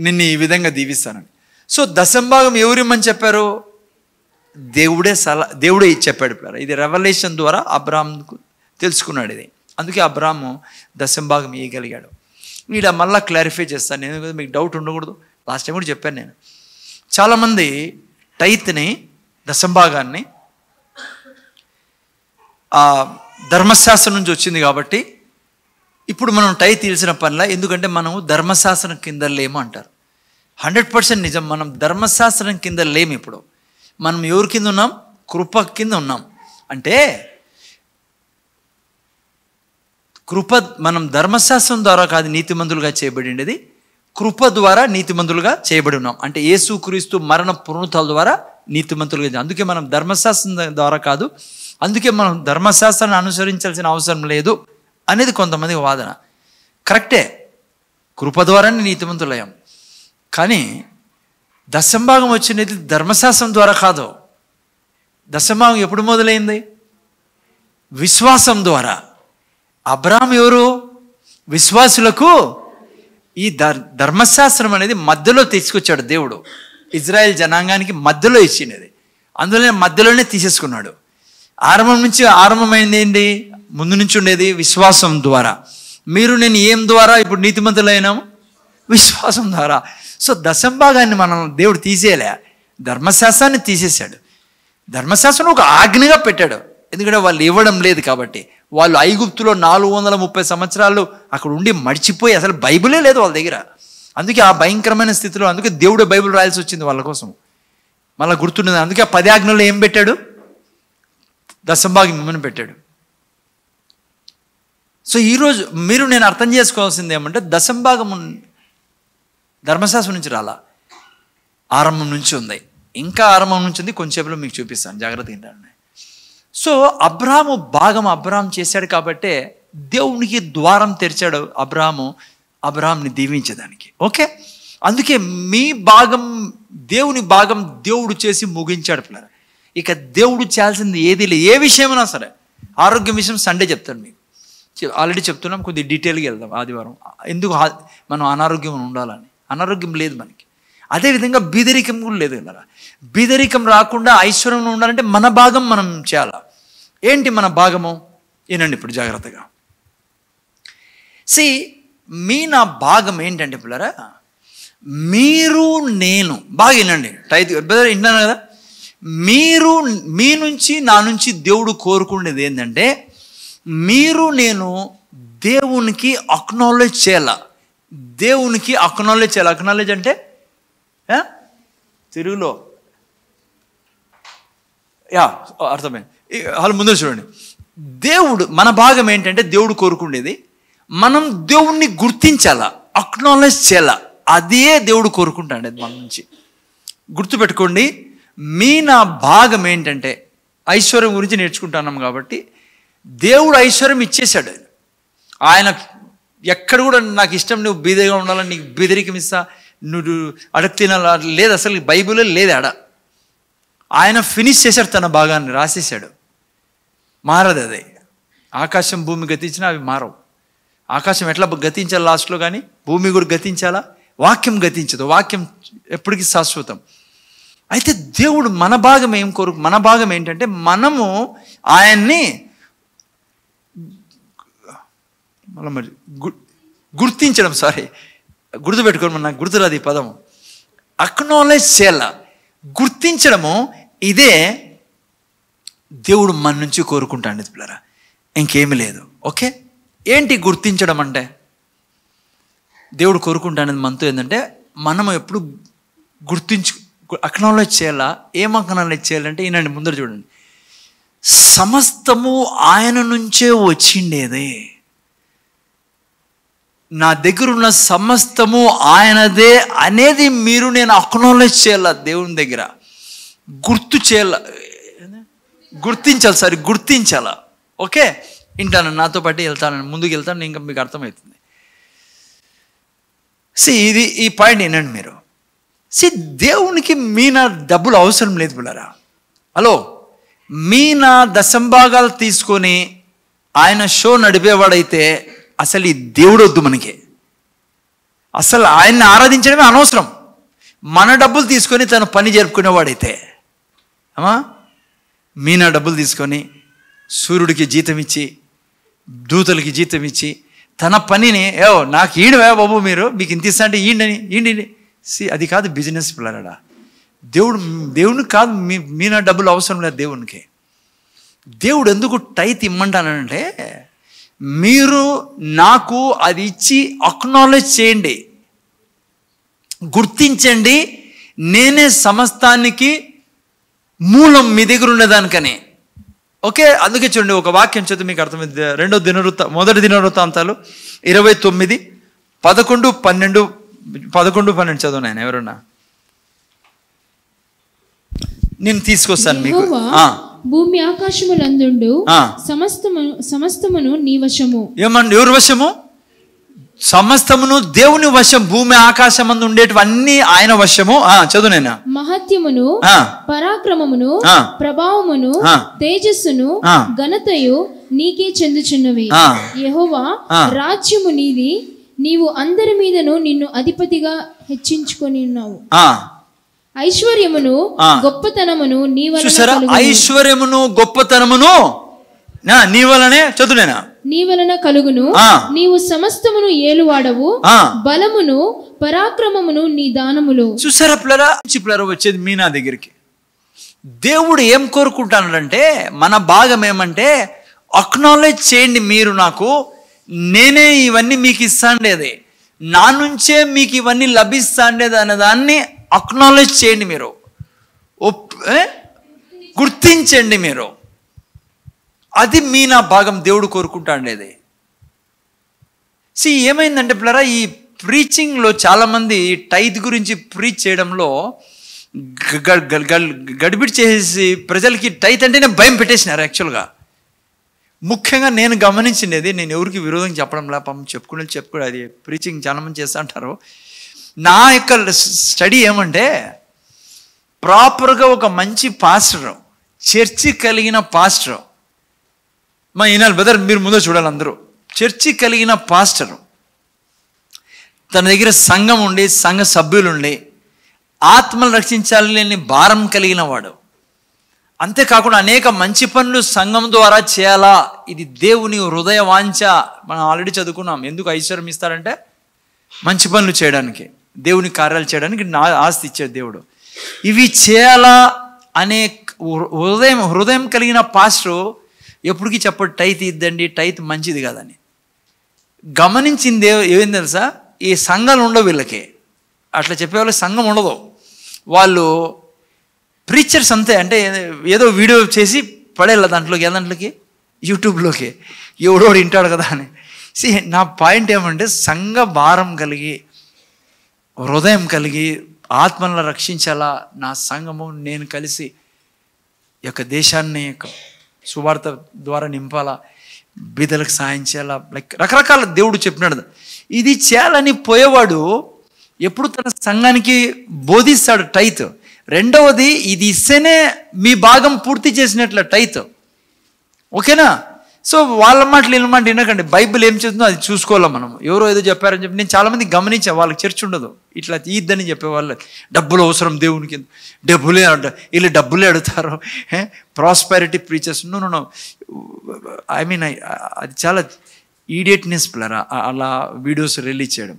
నిన్ను ఈ విధంగా దీవిస్తానని. సో దశంభాగం ఎవరిమ్మని చెప్పారు? దేవుడే చెప్పాడు. ఇది రెవల్యూషన్ ద్వారా అబ్రహాంకు తెలుసుకున్నాడు ఇది. అందుకే అబ్రహాము దశంభాగం ఇవ్వగలిగాడు. ఇక్కడ మళ్ళీ క్లారిఫై చేస్తాను నేను, మీకు డౌట్ ఉండకూడదు. లాస్ట్ టైం కూడా చెప్పాను నేను. చాలామంది టైత్ని, దశంభాగాన్ని ధర్మశాస్త్రం నుంచి వచ్చింది కాబట్టి ఇప్పుడు మనం టైత్ తీల్చిన పనిలా, ఎందుకంటే మనము ధర్మశాస్త్రం కింద లేము అంటారు. 100% నిజం. మనం ధర్మశాస్త్రం కింద లేము. ఇప్పుడు మనం ఎవరి కింద ఉన్నాం? కృప కింద ఉన్నాం. అంటే కృప, మనం ధర్మశాస్త్రం ద్వారా కాదు నీతిమంతులుగా చేయబడింది, కృప ద్వారా నీతిమంతులుగా చేయబడి ఉన్నాం. అంటే యేసుక్రీస్తు మరణ పునరుత్థానాల ద్వారా నీతిమంతులుగా. అందుకే మనం ధర్మశాస్త్రం ద్వారా కాదు, అందుకే మనం ధర్మశాస్త్రాన్ని అనుసరించాల్సిన అవసరం లేదు అనేది కొంతమంది వాదన. కరెక్టే, కృప ద్వారానే నీతిమంతులయ్యాం. కానీ దశంభాగం వచ్చినది ధర్మశాస్త్రం ద్వారా కాదు. దశంభాగం ఎప్పుడు మొదలైంది? విశ్వాసం ద్వారా. అబ్రహాం ఎవరు? విశ్వాసులకు ఈ ధర్మశాస్త్రం అనేది మధ్యలో తీసుకొచ్చాడు దేవుడు. ఇజ్రాయెల్ జనాంగానికి మధ్యలో ఇచ్చినది, అందులోనే మధ్యలోనే తీసేసుకున్నాడు. ఆరంభమైంది ఏంటి? ముందు నుంచి ఉండేది విశ్వాసం ద్వారా. మీరు నేను ఏం ద్వారా ఇప్పుడు నీతిమంతులైనాము? విశ్వాసం ద్వారా. సో దశంభాగాన్ని మనం దేవుడు తీసేయలే, ధర్మశాస్త్రాన్ని తీసేశాడు. ధర్మశాస్త్రం ఒక ఆజ్ఞగా పెట్టాడు, ఎందుకంటే వాళ్ళు ఇవ్వడం లేదు కాబట్టి. వాళ్ళు ఐగుప్తులో 430 సంవత్సరాలు అక్కడ ఉండి మర్చిపోయి అసలు బైబిలే లేదు వాళ్ళ దగ్గర. అందుకే ఆ భయంకరమైన స్థితిలో, అందుకే దేవుడు బైబిల్ రాయాల్సి వచ్చింది వాళ్ళ కోసం. మళ్ళీ గుర్తుండదు. అందుకే 10 ఆజ్ఞల్లో ఏం పెట్టాడు? దశంభాగం ఇమ్మని పెట్టాడు. సో ఈరోజు మీరు నేను అర్థం చేసుకోవాల్సింది ఏమంటే, దశంభాగం ధర్మశాస్త్రం నుంచి రాలా, ఆరంభం నుంచి ఉంది. ఇంకా ఆరంభం నుంచి ఉంది, కొంచెంసేపులో మీకు చూపిస్తాను, జాగ్రత్తగా వినండి. సో అబ్రహాం చేశాడు కాబట్టే దేవునికి ద్వారం తెరిచాడు అబ్రహాంని దీవించేదానికి. ఓకే, అందుకే మీ భాగం, దేవుని భాగం దేవుడు చేసి ముగించాడు పిల్లలు. ఇక దేవుడు చేయాల్సింది ఏది లేదు, ఏ విషయమైనా సరే. ఆరోగ్యం విషయం సండే చెప్తాను మీకు, ఆల్రెడీ చెప్తున్నాం, కొద్దిగా డీటెయిల్గా వెళ్దాం ఆదివారం. ఎందుకు మనం అనారోగ్యం ఉండాలని? అనారోగ్యం లేదు మనకి. అదేవిధంగా బీదరికం కూడా లేదు కదా. బీదరికం రాకుండా ఐశ్వర్యంలో ఉండాలంటే మన భాగం మనం చేయాలి. ఏంటి మన భాగము? వినండి ఇప్పుడు జాగ్రత్తగా. నా భాగం ఏంటంటే పిల్లరా, మీరు నేను బాగా వినండి, వింటున్నాను కదా. మీ నుంచి నా నుంచి దేవుడు కోరుకునేది ఏంటంటే, మీరు నేను దేవునికి అక్నాలెడ్జ్ చేయాల. దేవునికి అక్నాలెడ్జ్ చేయాలి. అక్నాలెడ్జ్ అంటే తెలుగులో అర్థమైంది. వాళ్ళు ముందు చూడండి, దేవుడు మన భాగం ఏంటంటే, దేవుడు కోరుకునేది మనం దేవుణ్ణి గుర్తించాలా, అక్నాలెడ్జ్ చేయాలా. అదే దేవుడు కోరుకుంటాడు అది మన నుంచి. గుర్తుపెట్టుకోండి, నా భాగం ఏంటంటే, ఐశ్వర్యం గురించి నేర్చుకుంటున్నాం కాబట్టి దేవుడు ఐశ్వర్యం ఇచ్చేశాడు. ఆయన ఎక్కడ కూడా నాకు ఇష్టం, నువ్వు బీదగా ఉండాలని, నీకు బీదరికం ఇస్తా, నువ్వు అడుగు తినాలా లేదు, అసలు బైబిల్లో లేదు ఆడ. ఆయన ఫినిష్ చేశాడు, తన భాగాన్ని రాసేశాడు. మారదు అది. ఆకాశం భూమి గతించినా అవి మారవు. ఆకాశం ఎట్లా గతించాలి లాస్ట్లో, కానీ భూమి కూడా గతించాలా, వాక్యం గతించదు. వాక్యం ఎప్పటికీ శాశ్వతం. అయితే దేవుడు మన భాగం మన భాగం ఏంటంటే, మనము ఆయన్ని మరి గుర్తించడం. గుర్తుపెట్టుకోండి, నాకు గుర్తురాదు ఈ పదము. అక్నాలెడ్జ్ చేయాల, గుర్తించడము. ఇదే దేవుడు మన నుంచి కోరుకుంటాడు పిల్లరా, ఇంకేమీ లేదు. ఓకే, ఏంటి గుర్తించడం అంటే? దేవుడు కోరుకుంటానేది మనతో ఏంటంటే, మనము ఎప్పుడు అక్నాలెడ్జ్ చేయాలా. ఏం అక్నాలెడ్జ్ చేయాలంటే, ఈయనండి ముందర చూడండి, సమస్తము ఆయన నుంచే వచ్చిండేదే. నా దగ్గర ఉన్న సమస్తము ఆయనదే అనేది మీరు నేను అక్నాలెడ్జ్ చేయాల. దేవుని దగ్గర గుర్తించాలా. ఓకే, వింటాను, నాతో పాటు వెళ్తాను, ముందుకు వెళ్తాను, ఇంకా మీకు అర్థమవుతుంది. ఇది ఈ పాయింట్ ఏంటండి మీరు. దేవునికి నా డబ్బులు అవసరం లేదు పిల్లరా. హలో, నా దశంభాగాలు తీసుకొని ఆయన షో నడిపేవాడైతే అసలు ఈ దేవుడు వద్దు మనకి. అసలు ఆయన్ని ఆరాధించడమే అనవసరం. మన డబ్బులు తీసుకొని తన పని జరుపుకునేవాడైతే, నా డబ్బులు తీసుకొని సూర్యుడికి జీతం ఇచ్చి, దూతలకి జీతం ఇచ్చి, తన పనిని నాకు ఈడవే బాబు, మీకు ఇంత ఇస్తా అంటే ఈండి. అది కాదు బిజినెస్ పిల్లరా. దేవునికి కాదు, నా డబ్బులు అవసరం లేదు దేవునికి. దేవుడు ఎందుకు టైత్ ఇమ్మంటానంటే, మీరు నాకు అది ఇచ్చి అక్నాలెడ్జ్ చేయండి, గుర్తించండి, నేనే సమస్తానికి మూలం మీ దగ్గర ఉండేదానికని. ఓకే, అందుకే చూడండి, ఒక వాక్యం చదివి మీకు అర్థమైంది. మొదటి దినవృత్తాంతాలు 29, 11, 12 చదువు నాయన. ఎవరున్నా నేను తీసుకొస్తాను మీకు. భూమి ఆకాశములందుండు సమస్తమును నీ వశము. ఏమండి, ఎవరి వశము? సమస్తమును దేవుని వశం. భూమి ఆకాశమందు ఉండేటివన్నీ ఆయన వశము. చదువునైనా. మహత్యమును, పరాక్రమమును, ప్రభావమును, తేజస్సును, ఘనతయు నీకే చెందుచున్నవి. యెహోవా, రాజ్యము నీది, నీవు అందరి మీదను నిన్ను అధిపతిగా హెచ్చించుకొని ఉన్నావు. ఐశ్వర్యమును గొప్పతనమును నీ వలన, ఐశ్వర్యమును గొప్పతనమును నీ వలనే, చదువునేనా, నీ వలన కలుగును. నీవు సమస్తమును ఏలువాడవు, బలమును పరాక్రమమును నీ దానములు. చూసారా పిల్లరా, వచ్చేది నా దగ్గరికి. దేవుడు ఏం కోరుకుంటానంటే, మన భాగం ఏమంటే, అక్నాలెడ్జ్ చేయండి మీరు నాకు, నేనే ఇవన్నీ మీకు ఇస్తాండేది, నా నుంచే మీకు ఇవన్నీ లభిస్తాండేది అనే దాన్ని అక్నాలెడ్జ్ చేయండి మీరు. గుర్తించండి మీరు. అది మీ నా భాగం దేవుడు కోరుకుంటాండేది. ఏమైందంటే పిల్లరా, ఈ ప్రీచింగ్లో చాలామంది టైత్ గురించి ప్రీచ్ చేయడంలో గడిబిడి చేసి ప్రజలకి టైత్ అంటేనే భయం పెట్టేసినారు. యాక్చువల్గా ముఖ్యంగా నేను గమనించినది, నేను ఎవరికి విరోధం చెప్పడం పాపం చెప్పుకునే అది ప్రీచింగ్ చాలామంది చేస్తూ అంటారు. నా యొక్క స్టడీ ఏమంటే, ప్రాపర్గా ఒక మంచి పాస్టర్, చర్చి కలిగిన పాస్టర్, మా ఈనాడు బ్రదర్ మీరు ముందు చూడాలి, అందరూ చర్చి కలిగిన పాస్టరు, తన దగ్గర సంఘం ఉండి సంఘ సభ్యులుండి ఆత్మలు రక్షించాలని భారం కలిగిన వాడు, అంతేకాకుండా అనేక మంచి పనులు సంఘం ద్వారా చేయాలా, ఇది దేవుని హృదయ వాంఛ. మనం ఆల్రెడీ చదువుకున్నాం, ఎందుకు ఐశ్వర్యం ఇస్తారంటే మంచి పనులు చేయడానికి, దేవుని కార్యాలు చేయడానికి ఆస్తి ఇచ్చాడు దేవుడు. ఇవి చేయాలా అనే హృదయం కలిగిన పాస్టరు ఎప్పటికీ చెప్పడు టైత్ ఇద్దండి, టైత్ మంచిది కాదని. గమనించింది ఏం తెలుసా, ఈ సంఘాలు ఉండవు వీళ్ళకి, అట్లా చెప్పేవాళ్ళకి సంఘం ఉండదు. వాళ్ళు ప్రీచర్స్ అంతే, అంటే ఏదో వీడియో చేసి పడేలా దాంట్లోకి యూట్యూబ్లోకి ఎవడోడు వింటాడు కదా అని. నా పాయింట్ ఏమంటే, సంఘ భారం కలిగి హృదయం కలిగి ఆత్మలను రక్షించాలా, నా సంఘము నేను కలిసి ఈ యొక్క దేశాన్ని సువార్త ద్వారా నింపాలా, బీదలకు సాయం చేయాలా, రకరకాల దేవుడు చెప్పినాడు. ఇది చేయాలని పోయేవాడు ఎప్పుడు తన సంఘానికి బోధిస్తాడు టైత్. రెండవది, ఇది ఇస్తేనే మీ భాగం పూర్తి చేసినట్ల టైత్. ఓకేనా? సో వాళ్ళ మాటలు వీళ్ళ మాట వినకండి. బైబిల్ ఏం చెప్తుందో అది చూసుకోవాలి మనం. ఎవరో ఏదో చెప్పారని చెప్పి నేను చాలామంది గమనించా, వాళ్ళకి చర్చ్ ఉండదు, ఇట్లా ఈద్దని చెప్పేవాళ్ళు. డబ్బులు అవసరం దేవునికి, వీళ్ళు డబ్బులే అడుగుతారు. Prosperity preachers. No I mean అది చాలా ఈడియట్నెస్ ప్లరా అలా వీడియోస్ రిలీజ్ చేయడం.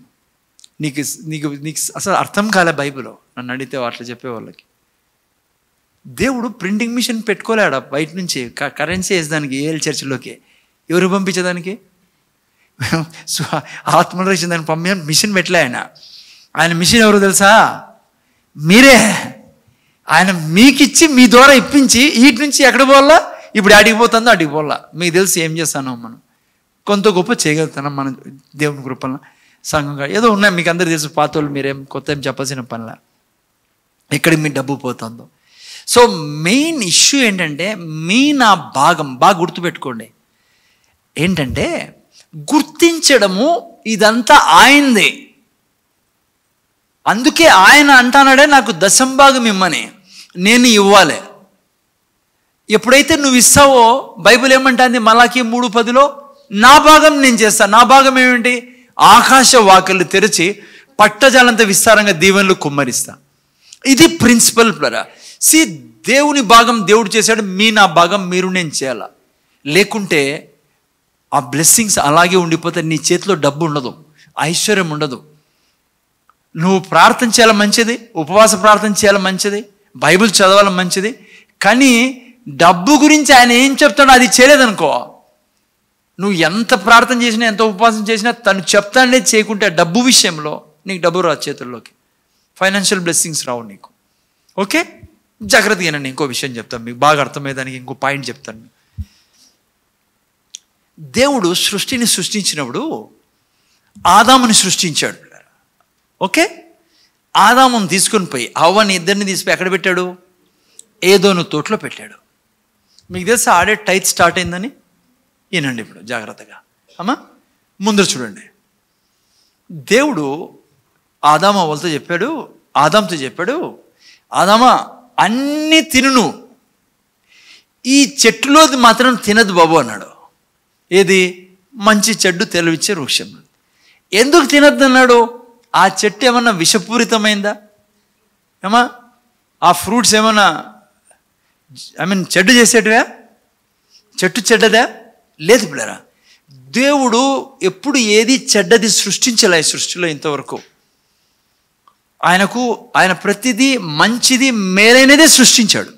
నీకు నీకు నీకు అసలు అర్థం కాలే బైబిల్ నన్ను అడిగితే అట్లా చెప్పేవాళ్ళకి. దేవుడు ప్రింటింగ్ మిషన్ పెట్టుకోలేడా బయట నుంచి కరెన్సీ వేసేదానికి ఏఎల్ చర్చిలోకి? ఎవరు పంపించేదానికి? ఆత్మలు రక్షణ దానికి పంపించని మిషన్ పెట్టలే ఆయన మిషన్ ఎవరు తెలుసా? మీరే. ఆయన మీకిచ్చి మీ ద్వారా ఇప్పించి వీటి నుంచి ఎక్కడ పోవాలా, ఇప్పుడు అడిగి పోతుందో అడిగి పోవాలా. మీకు తెలిసి ఏం చేస్తానో మనం కొంత గొప్ప చేయగలుగుతున్నాం మనం దేవుని కృపల సంఘంగా. ఏదో ఉన్నాయి మీకు అందరికీ తెలుసు, పాతోళ్ళు, మీరేం కొత్త ఏం చెప్పాల్సిన పనిలా ఎక్కడికి మీ డబ్బు పోతుందో. సో మెయిన్ ఇష్యూ ఏంటంటే, నా భాగం బాగా గుర్తుపెట్టుకోండి. ఏంటంటే గుర్తించడము ఇదంతా ఆయనదే. అందుకే ఆయన అంటానాడే నాకు దశంభాగం ఇమ్మని, నేను ఇవ్వాలి. ఎప్పుడైతే నువ్వు ఇస్తావో బైబిల్ ఏమంటుంది మలాకి 3:10, నా భాగం నేను చేస్తాను. నా భాగం ఏమిటి? ఆకాశ వాకిళ్ళు తెరిచి పట్టజాలంత విస్తారంగా దీవెనలు కుమ్మరిస్తా. ఇది ప్రిన్సిపల్ ప్లరా. దేవుని భాగం దేవుడు చేశాడు, నా భాగం మీరు నేను చేయాల. లేకుంటే ఆ బ్లెస్సింగ్స్ అలాగే ఉండిపోతే నీ చేతిలో డబ్బు ఉండదు, ఐశ్వర్యం ఉండదు. నువ్వు ప్రార్థన చేయాలి మంచిది, ఉపవాస ప్రార్థన చేయాలి మంచిది, బైబిల్ చదవాలి మంచిది. కానీ డబ్బు గురించి ఆయన ఏం చెప్తాడో అది చేయలేదనుకో, నువ్వు ఎంత ప్రార్థన చేసినా ఎంత ఉపవాసం చేసినా తను చెప్తానే చేయకుంటే డబ్బు విషయంలో నీకు డబ్బు రాదు చేతుల్లోకి, ఫైనాన్షియల్ బ్లెస్సింగ్స్ రావు నీకు. ఓకే, జాగ్రత్తగా నేను ఇంకో విషయం చెప్తాను, మీకు బాగా అర్థమయ్యేదానికి ఇంకో పాయింట్ చెప్తాను. దేవుడు సృష్టిని సృష్టించినప్పుడు ఆదాముని సృష్టించాడు. ఓకే, ఆదాముని తీసుకొని పోయి అవ్వని ఇద్దరిని తీసిపోయి ఎక్కడ పెట్టాడు? ఏదోను తోటలో పెట్టాడు. మీకు తెలుసా ఆడే టైత్ స్టార్ట్ అయిందని? వినండి ఇప్పుడు జాగ్రత్తగా అమ్మా, ముందర చూడండి. దేవుడు ఆదాముతో చెప్పాడు, ఆదామా అన్నీ తిను, ఈ చెట్టులోది మాత్రం తినదు బాబు అన్నాడు. ఏది? మంచి చెడ్డు తెలివిచ్చే వృక్షం. ఎందుకు తినద్దు అన్నాడు? ఆ చెట్టు ఏమన్నా విషపూరితమైందా? ఏమా ఆ ఫ్రూట్స్ ఏమన్నా చెడ్డు చేసేటివా? చెట్టు చెడ్డదా? లేదు పిల్లరా. దేవుడు ఎప్పుడు ఏది చెడ్డది సృష్టించలే ఈ సృష్టిలో ఇంతవరకు. ఆయన ప్రతిదీ మంచిది మేలైనదే సృష్టించాడు.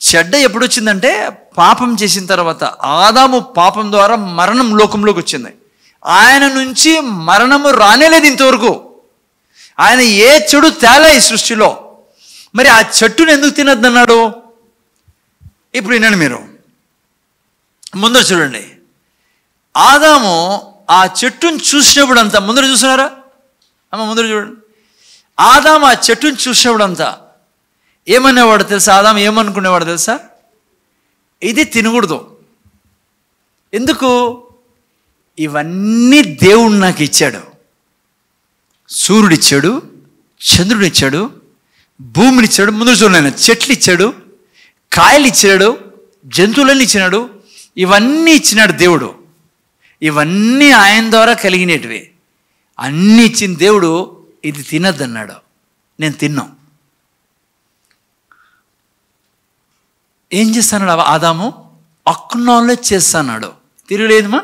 చెడ్డ ఎప్పుడు వచ్చిందంటే పాపం చేసిన తర్వాత. ఆదాము పాపం ద్వారా మరణం లోకంలోకి వచ్చింది. ఆయన నుంచి మరణము రానేలేదు ఇంతవరకు. ఆయన ఏ చెడు తేలే ఈ సృష్టిలో. మరి ఆ చెట్టును ఎందుకు తినొద్దన్నాడు? ఇప్పుడు వినండి మీరు, ముందర చూడండి. ఆదాము ఆ చెట్టును చూసినప్పుడు అంతా, ముందర చూస్తున్నారా అమ్మ? ముందర చూడండి. ఆదాము ఆ చెట్టును చూసినప్పుడు అంతా ఏమనేవాడు తెలుసా? ఆదాము ఏమనుకునేవాడు తెలుసా? ఇది తినకూడదు. ఎందుకు? ఇవన్నీ దేవుడు నాకు ఇచ్చాడు. సూర్యుడిచ్చాడు, చంద్రుడిచ్చాడు, భూమినిచ్చాడు, ముందు చూడండి, చెట్లు ఇచ్చాడు, కాయలు ఇచ్చాడు, జంతువులను ఇచ్చినాడు, ఇవన్నీ ఇచ్చినాడు దేవుడు. ఇవన్నీ ఆయన ద్వారా కలిగినటివి. అన్నీ ఇచ్చిన దేవుడు ఇది తినద్దన్నాడు. నేను తిన్నాం. ఏం చేస్తాడు ఆదాము? అక్నాలెడ్జ్ చేస్తాడు. తిరగలేదమ్మా,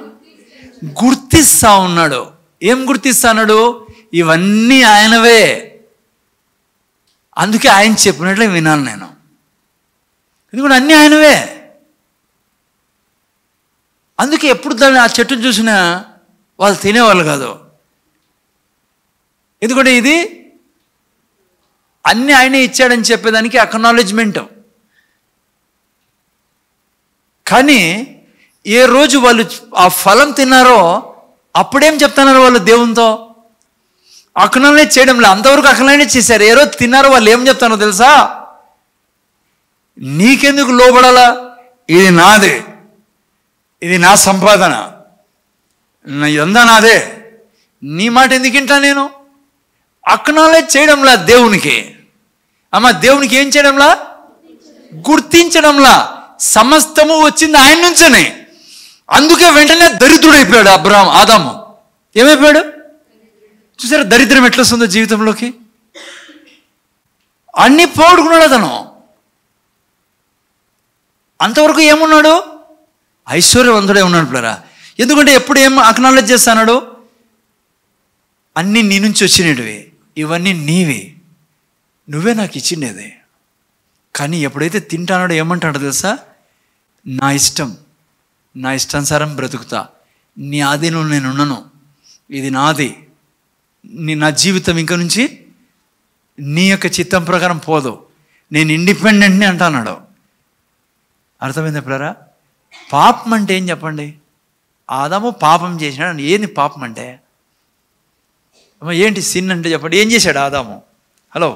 గుర్తిస్తా ఉన్నాడు. ఏం గుర్తిస్తాడు? ఇవన్నీ ఆయనవే, అందుకే ఆయన చెప్పినట్లే వినాలి నేను, ఎందుకంటే అన్నీ ఆయనవే. అందుకే ఎప్పుడు దాన్ని ఆ చెట్టును చూసినా వాళ్ళు తినేవాళ్ళు కాదు. ఎందుకంటే ఇది అన్నీ ఆయనే ఇచ్చాడని చెప్పేదానికి అక్నాలెడ్జ్మెంట్. కానీ ఏ రోజు వాళ్ళు ఆ ఫలం తిన్నారో అప్పుడేం చెప్తున్నారు వాళ్ళు దేవునితో? అక్నాలెడ్జ్ చేయడంలో అంతవరకు అక్నాలెడ్జ్ చేశారు. ఏ రోజు తిన్నారో వాళ్ళు ఏం చెప్తారో తెలుసా? నీకెందుకు లోబడాలా, ఇది నాదే, ఇది నా సంపాదన, ఇదంతా నాదే, నీ మాట ఎందుకు వింటా నేను? అక్నాలెడ్జ్ చేయడంలా దేవునికి. అమ్మ, దేవునికి ఏం చేయడంలా? గుర్తించడంలా. సమస్తము వచ్చింది ఆయన నుంచనే. అందుకే వెంటనే దరిద్రుడైపోయాడు ఆదాము. ఏమైపోయాడు చూసారా? దరిద్రం ఎట్లా వస్తుందో జీవితంలోకి. అన్నీ పోగొట్టుకున్నాడు అతను. అంతవరకు ఏమున్నాడు? ఐశ్వర్యవంతుడే ఉన్నాడు పిల్లరా. ఎందుకంటే ఎప్పుడు ఏం అక్నాలెడ్జ్ చేస్తాడు? అన్నీ నీ నుంచి వచ్చినవి, ఇవన్నీ నీవి, నువ్వే నాకు ఇచ్చిండేది. కానీ ఎప్పుడైతే తింటానాడో ఏమంటాడో తెలుసా? నా ఇష్టం, నా ఇష్టానుసారం బ్రతుకుతా, నీ ఆధీనంలో నేను ఉన్నాను, ఇది నాది, నా జీవితం ఇంక నుంచి నీ యొక్క చిత్తం ప్రకారం పోదు, నేను ఇండిపెండెంట్ని అంటున్నాడు. అర్థమైంది ఎప్పుడారా? పాపం అంటే ఏం చెప్పండి? ఆదాము పాపం చేసినాడు. ఏంది పాపం అంటే? ఏంటి సిన్ అంటే చెప్పండి? ఏం చేశాడు ఆదాము? Hello,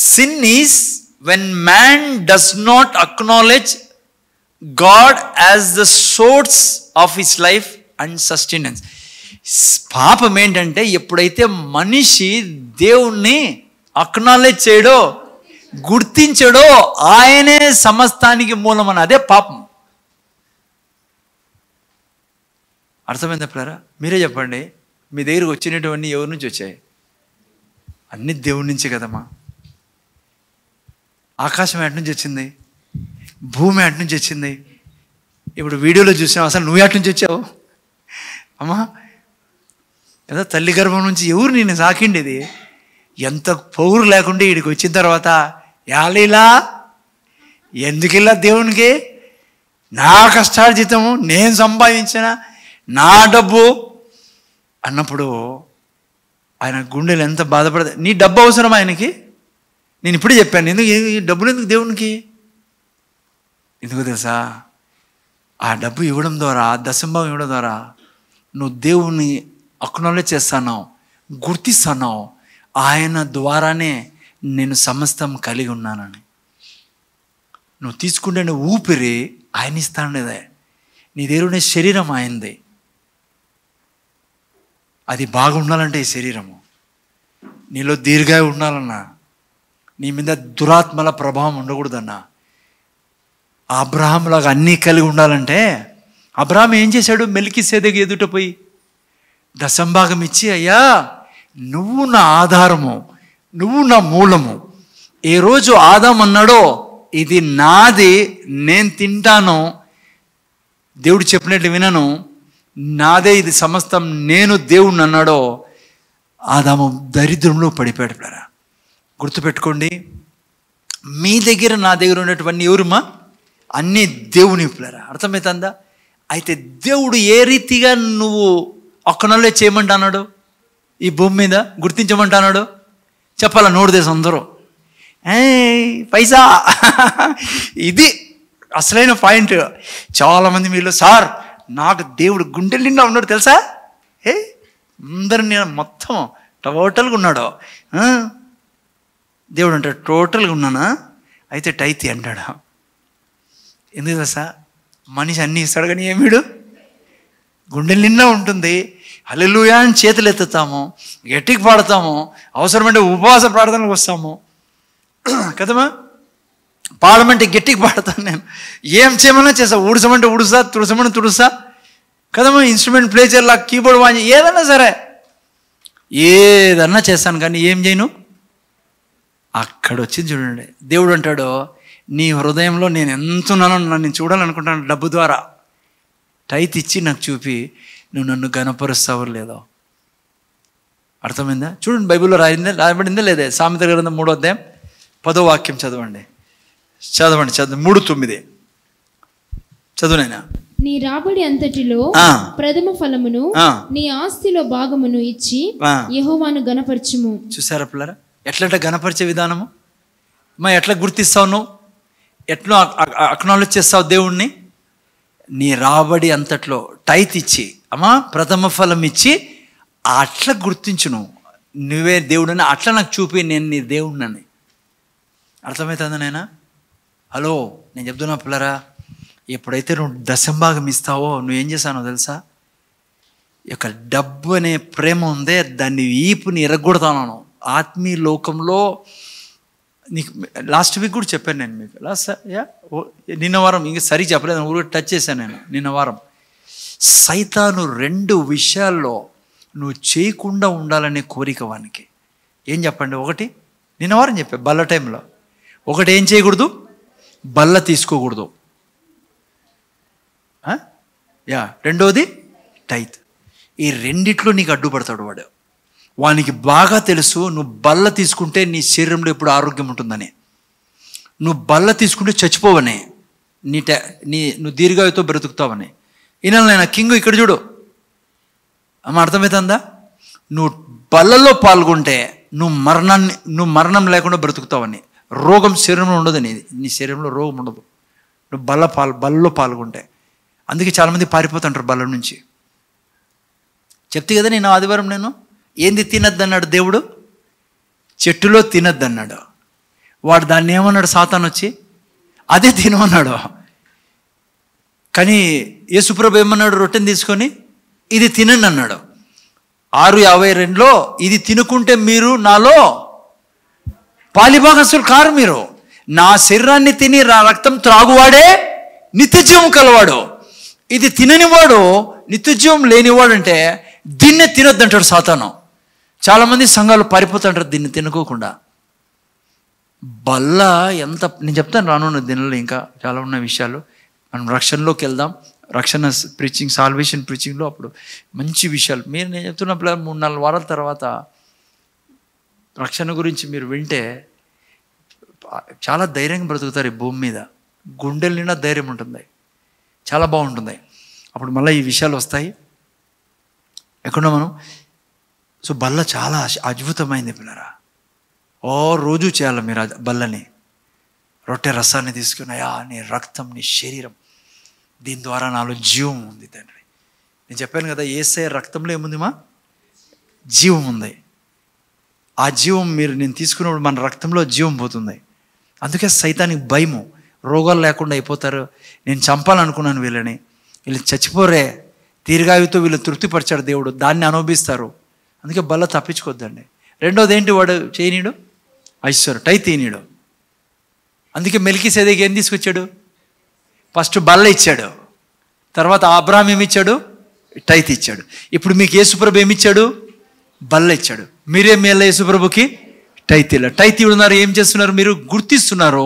sin is when man does not acknowledge God as the source of his life and sustenance. పాపం ఏంటంటే ఎప్పుడైతే మనిషి దేవుణ్ణి అక్నాలెడ్జ్ చేయడో, గుర్తించడో, ఆయనే సమస్తానికి మూలం అని, అదే పాపం. అర్థమైందా పిల్లరా? మీరే చెప్పండి, మీ దగ్గరకు వచ్చినటువంటి ఎవరి నుంచి వచ్చాయి? అన్ని దేవుడి నుంచే కదమ్మా. ఆకాశం ఎటు నుంచి వచ్చింది? భూమి ఎటు నుంచి వచ్చింది? ఇప్పుడు వీడియోలో చూసావు, అసలు నువ్వు ఎటు నుంచి వచ్చావు అమ్మా? ఏదో తల్లి గర్భం నుంచి ఎవరు నేను సాకిండేది? ఎంత పౌరు లేకుండా వీడికి వచ్చిన తర్వాత యాలీలా ఎందుకిలా దేవునికి? నా కష్టార్జితము, నేను సంపాదించిన నా డబ్బు అన్నప్పుడు ఆయన గుండెలు ఎంత బాధపడదు. నీ డబ్బు అవసరం ఆయనకి? నేను ఇప్పుడే చెప్పాను. ఎందుకు ఈ డబ్బులు ఎందుకు దేవునికి? ఎందుకు తెలుసా? ఆ డబ్బు ఇవ్వడం ద్వారా, దశంభాగం ఇవ్వడం ద్వారా నువ్వు దేవుణ్ణి అక్నాలెడ్జ్ చేస్తున్నావు, గుర్తిస్తున్నావు, ఆయన ద్వారానే నేను సమస్తం కలిగి ఉన్నానని. నువ్వు తీసుకుంటే ఊపిరి ఆయన ఇస్తానేదే. నీ దేవుని శరీరం ఆయనది. అది బాగుండాలంటే ఈ శరీరము, నీలో దీర్ఘాయువు ఉండాలన్నా, నీ మీద దురాత్మల ప్రభావం ఉండకూడదన్నా, అబ్రహాంలాగా అన్నీ కలిగి ఉండాలంటే అబ్రహాం ఏం చేశాడు? మెల్కీసెదెకు ఎదుట పోయి దశంభాగం ఇచ్చి, అయ్యా నువ్వు నా ఆధారము, నువ్వు నా మూలము. ఏ రోజు ఆదాం అన్నాడో ఇది నాది, నేను తింటాను, దేవుడు చెప్పినట్లు వినను, నాదే ఇది సమస్తం, నేను దేవుణ్ణి అన్నాడో ఆదాము దరిద్రంలో పడిపోయాడు. పిల్లరా గుర్తుపెట్టుకోండి, మీ దగ్గర నా దగ్గర ఉన్నటువంటి ఎవరుమా? అన్నీ దేవుని. పిల్లరా అర్థమవుతుందా? అయితే దేవుడు ఏ రీతిగా నువ్వు అక్నాలెడ్జ్ చేయమంటున్నాడు? ఈ భూమి మీద గుర్తించమంటున్నాడు? చెప్పాల నోరు దేశం అందరూ పైసా. ఇది అసలైన పాయింట్. చాలామంది మీలో సార్ నాకు దేవుడు గుండెల నిండా ఉన్నాడు తెలుసా, అందరిని నేను మొత్తం టోటల్గా ఉన్నాడు. దేవుడు అంటాడు టోటల్గా ఉన్నానా, అయితే టైతి అంటాడు. ఎందుకు తెలుసా, మనిషి అన్నీ ఇస్తాడు కానీ ఏమిడు గుండెల నిండా ఉంటుంది. హల్లెలూయా అని చేతులు ఎత్తుతాము, గట్టికి పాడతాము, అవసరమంటే ఉపవాస ప్రార్థనలకు వస్తాము కదమ్మా. పాడమంటే గట్టికి పాడతాను నేను, ఏం చేయమన్నా చేస్తా, ఊడ్చమంటే ఊడుస్తా, తుడసమని తుడుస్తా కదమ్మా. ఇన్స్ట్రుమెంట్ ప్లే చేయాల, కీబోర్డ్ వాంచి ఏదన్నా సరే ఏదన్నా చేస్తాను, కానీ ఏం చేయను. అక్కడ వచ్చింది చూడండి, దేవుడు అంటాడు నీ హృదయంలో నేను ఎంత ఉన్నానో నన్ను చూడాలనుకుంటాను, డబ్బు ద్వారా టైత్ ఇచ్చి నాకు చూపి నువ్వు నన్ను గణపరుస్తావో లేదో. అర్థమైందా? చూడండి బైబిల్లో రాయబడిందా లేదే? సామెత గ్రంథం 3వ అధ్యాయం 10వ వాక్యం చదవండి 3:9 చదువునైనా. నీ రాబడి అంతటిలో ప్రథమ ఫలమును నీ ఆస్తిలో భాగమును ఇచ్చి యెహోవాను గణపరచుము. చూసారా పిల్లరా, ఎట్లంటే గణపరిచే విధానము. ఎట్లా గుర్తిస్తావు నువ్వు, ఎట్లా అక్నాలెడ్జ్ చేస్తావు దేవుణ్ణి? నీ రాబడి అంతట్లో టైత్ ఇచ్చి ప్రథమ ఫలం ఇచ్చి అట్లా గుర్తించు. నువ్వే దేవుడని అట్లా నాకు చూపి నేను నీ దేవుడినని. అర్థమవుతుందా నాయనా? హలో, నేను చెప్తున్నా పిల్లరా, ఎప్పుడైతే నువ్వు దశంభాగం ఇస్తావో నువ్వేం చేశానో తెలుసా? ఈ యొక్క డబ్బు అనే ప్రేమ ఉందే, దాన్ని ఈపుని ఎరగొడతాను. ఆత్మీయ లోకంలో నీకు లాస్ట్ వీక్ కూడా చెప్పాను నేను మీకు, నిన్న వారం ఇంకా సరిగ్గా చెప్పలేదు, ఊరికి టచ్ చేశాను నేను నిన్న వారం. సైతాను 2 విషయాల్లో నువ్వు చేయకుండా ఉండాలనే కోరిక వానికి. ఏం చెప్పండి? ఒకటి నిన్న వారం చెప్పా బల్ల టైంలో, ఒకటి ఏం చేయకూడదు, బల్ల తీసుకోకూడదు. రెండోది టైత్. ఈ రెండిట్లో నీకు అడ్డుపడతాడు వాడు. వానికి బాగా తెలుసు నువ్వు బల్ల తీసుకుంటే నీ శరీరంలో ఎప్పుడు ఆరోగ్యం ఉంటుందని, నువ్వు బల్ల తీసుకుంటే చచ్చిపోవని, నువ్వు దీర్ఘాయుతో బ్రతుకుతావని. ఈయన కింగ్ ఇక్కడ చూడు అర్థమవుతుందా? నువ్వు బల్లలో పాల్గొంటే నువ్వు మరణం లేకుండా బ్రతుకుతావని. రోగం శరీరంలో ఉండదు, నీ శరీరంలో రోగం ఉండదు నువ్వు బల్లలో పాల్గొంటే. అందుకే చాలామంది పారిపోతుంటారు బల్ల నుంచి. చెప్తే కదా నేను ఆదివారం నేను ఏంది తినద్దన్నాడు దేవుడు? చెట్టులో తినద్దన్నాడు. వాడు దాన్ని ఏమన్నాడు సాతాను వచ్చి? అదే తినమన్నాడు. కానీ యేసుప్రభు ఏమన్నాడు? రొట్టెని తీసుకొని ఇది తినండి అన్నాడు. 6:52లో ఇది తినుకుంటే మీరు నాలో పాలిభాగస్తులు కారు, మీరు నా శరీరాన్ని తిని రక్తం త్రాగువాడే నిత్యజీవం కలవాడు. ఇది తిననివాడు నిత్యజీవం లేనివాడు. అంటే దీన్నే తినొద్దంటాడు సాతాను. చాలామంది సంఘాలు పారిపోతుంటారు దీన్ని తినుకోకుండా. బల్ల ఎంత, నేను చెప్తాను రానున్న దినాల్లో ఇంకా చాలా ఉన్న విషయాలు. మనం రక్షణలోకి వెళ్దాం. రక్షణ ప్రీచింగ్, సాల్వేషన్ ప్రీచింగ్లో అప్పుడు మంచి విషయాలు. నేను చెప్తున్నప్పుడు 3-4 వారాల తర్వాత రక్షణ గురించి మీరు వింటే చాలా ధైర్యంగా బ్రతుకుతారు ఈ భూమి మీద. గుండెల నిండా ధైర్యం ఉంటుంది, చాలా బాగుంటుంది. అప్పుడు మళ్ళీ ఈ విషయాలు వస్తాయి. ఎక్కడో మనం సో బల్ల చాలా అద్భుతమైంది పిల్లరా. రోజు చేయాలి మీరు బల్లని. రొట్టె రసాన్ని తీసుకుని, అయ్యా నీ రక్తం, నీ శరీరం, దీని ద్వారా నాలో జీవం ఉంది తండ్రి. నేను చెప్పాను కదా, యేసయ్య రక్తంలో ఏముంది? జీవం ఉంది. ఆ జీవం నేను తీసుకున్నప్పుడు మన రక్తంలో జీవం పోతుంది. అందుకే సైతానికి భయము, రోగాలు లేకుండా అయిపోతారు. నేను చంపాలనుకున్నాను వీళ్ళని, వీళ్ళు చచ్చిపోరే, దీర్ఘాయువుతో వీళ్ళు తృప్తిపరిచాడు దేవుడు, దాన్ని అనుభవిస్తారు. అందుకే బల్ల తప్పించుకోవద్దండి. రెండోది ఏంటి? వాడు చేయనీడు ఐశ్వర్యం, టై తీనీడు. అందుకే మెల్కీసెదెకు ఏం తీసుకొచ్చాడు? ఫస్ట్ బల్ల ఇచ్చాడు, తర్వాత అబ్రాహాం ఏమి ఇచ్చాడు? టైత్ ఇచ్చాడు. ఇప్పుడు మీకు యేసుప్రభు ఏమిచ్చాడు? బల్ల ఇచ్చాడు. మీరేం మేళ యేసుప్రభుకి టైత్ ఇలా. టైత్ ఇవ్వన్నారు. ఏం చేస్తున్నారు? మీరు గుర్తిస్తున్నారు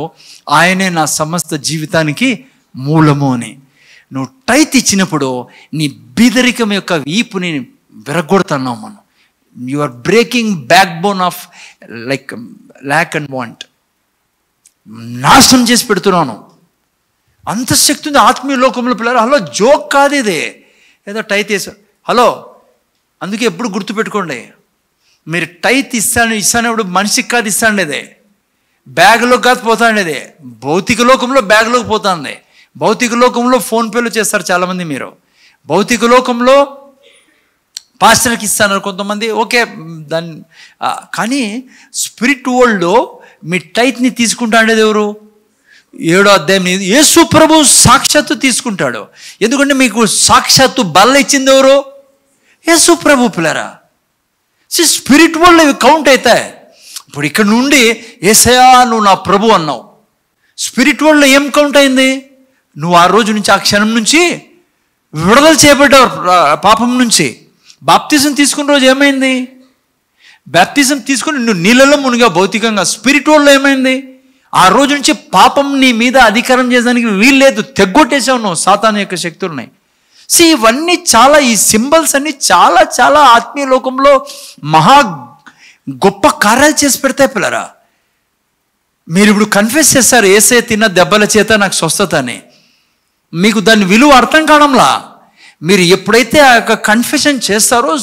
ఆయనే నా సమస్త జీవితానికి మూలము అని. నువ్వు టైత్ ఇచ్చినప్పుడు నీ బీదరికం యొక్క ఈపుని విరగొడుతున్నావు మనం. You are breaking backbone of like lack and want. నాశనం చేసి పెడుతున్నాను. అంత శక్తి ఉంది ఆత్మీయ లోకంలో పిల్లలు. హలో, జోక్ కాదు ఇది, ఏదో టైత్ వేసా. హలో, అందుకే ఎప్పుడు గుర్తుపెట్టుకోండి, మీరు టైత్ ఇస్తానప్పుడు మనిషికి కాదు ఇస్తాండేదే, బ్యాగ్లోకి కాదు పోతాండేదే, భౌతిక లోకంలో బ్యాగ్లోకి పోతుంది. భౌతిక లోకంలో ఫోన్పేలు చేస్తారు చాలామంది. మీరు భౌతిక లోకంలో పాస్టర్కి ఇస్తున్నారు కొంతమంది, ఓకే దాన్ని. కానీ స్పిరిట్ వరల్డ్లో మీ టైత్ని తీసుకుంటాండేది ఎవరు? 7వ అధ్యాయం యేసు ప్రభు సాక్షాత్తు తీసుకుంటాడు. ఎందుకంటే మీకు సాక్షాత్తు బల్ల ఇచ్చింది ఎవరు? యేసు ప్రభు. పిల్లరా, స్పిరిట్ వరల్డ్ ఇవి కౌంట్ అవుతాయి. ఇప్పుడు ఇక్కడ నుండి యేసయ్యా నువ్వు నా ప్రభు అన్నావు, స్పిరిట్ వరల్డ్లో ఏం కౌంట్ అయింది? నువ్వు ఆ రోజు నుంచి, ఆ క్షణం నుంచి విడుదల చేయబడ్డావు పాపం నుంచి. బాప్తిజం తీసుకున్న రోజు ఏమైంది? బాప్తిజం తీసుకుని నువ్వు నీళ్ళలో మునిగా భౌతికంగా. స్పిరిట్ వరల్డ్లో ఏమైంది? ఆ రోజు నుంచి పాపం నీ మీద అధికారం చేయడానికి వీల్లేదు, తెగ్గొట్టేసావు నువ్వు సాతాను యొక్క శక్తులున్నాయి. ఇవన్నీ చాలా, ఈ సింబల్స్ అన్ని చాలా చాలా ఆత్మీయ లోకంలో మహా గొప్ప కార్యాలు చేసి పెడతాయి. పిల్లరా, మీరు ఇప్పుడు కన్ఫెస్ చేస్తారు యేసయ్య తిన్న దెబ్బల చేత నాకు స్వస్థత అని. మీకు దాని విలువ అర్థం కావడంలా. మీరు ఎప్పుడైతే ఆ యొక్క కన్ఫెషన్ చేస్తారో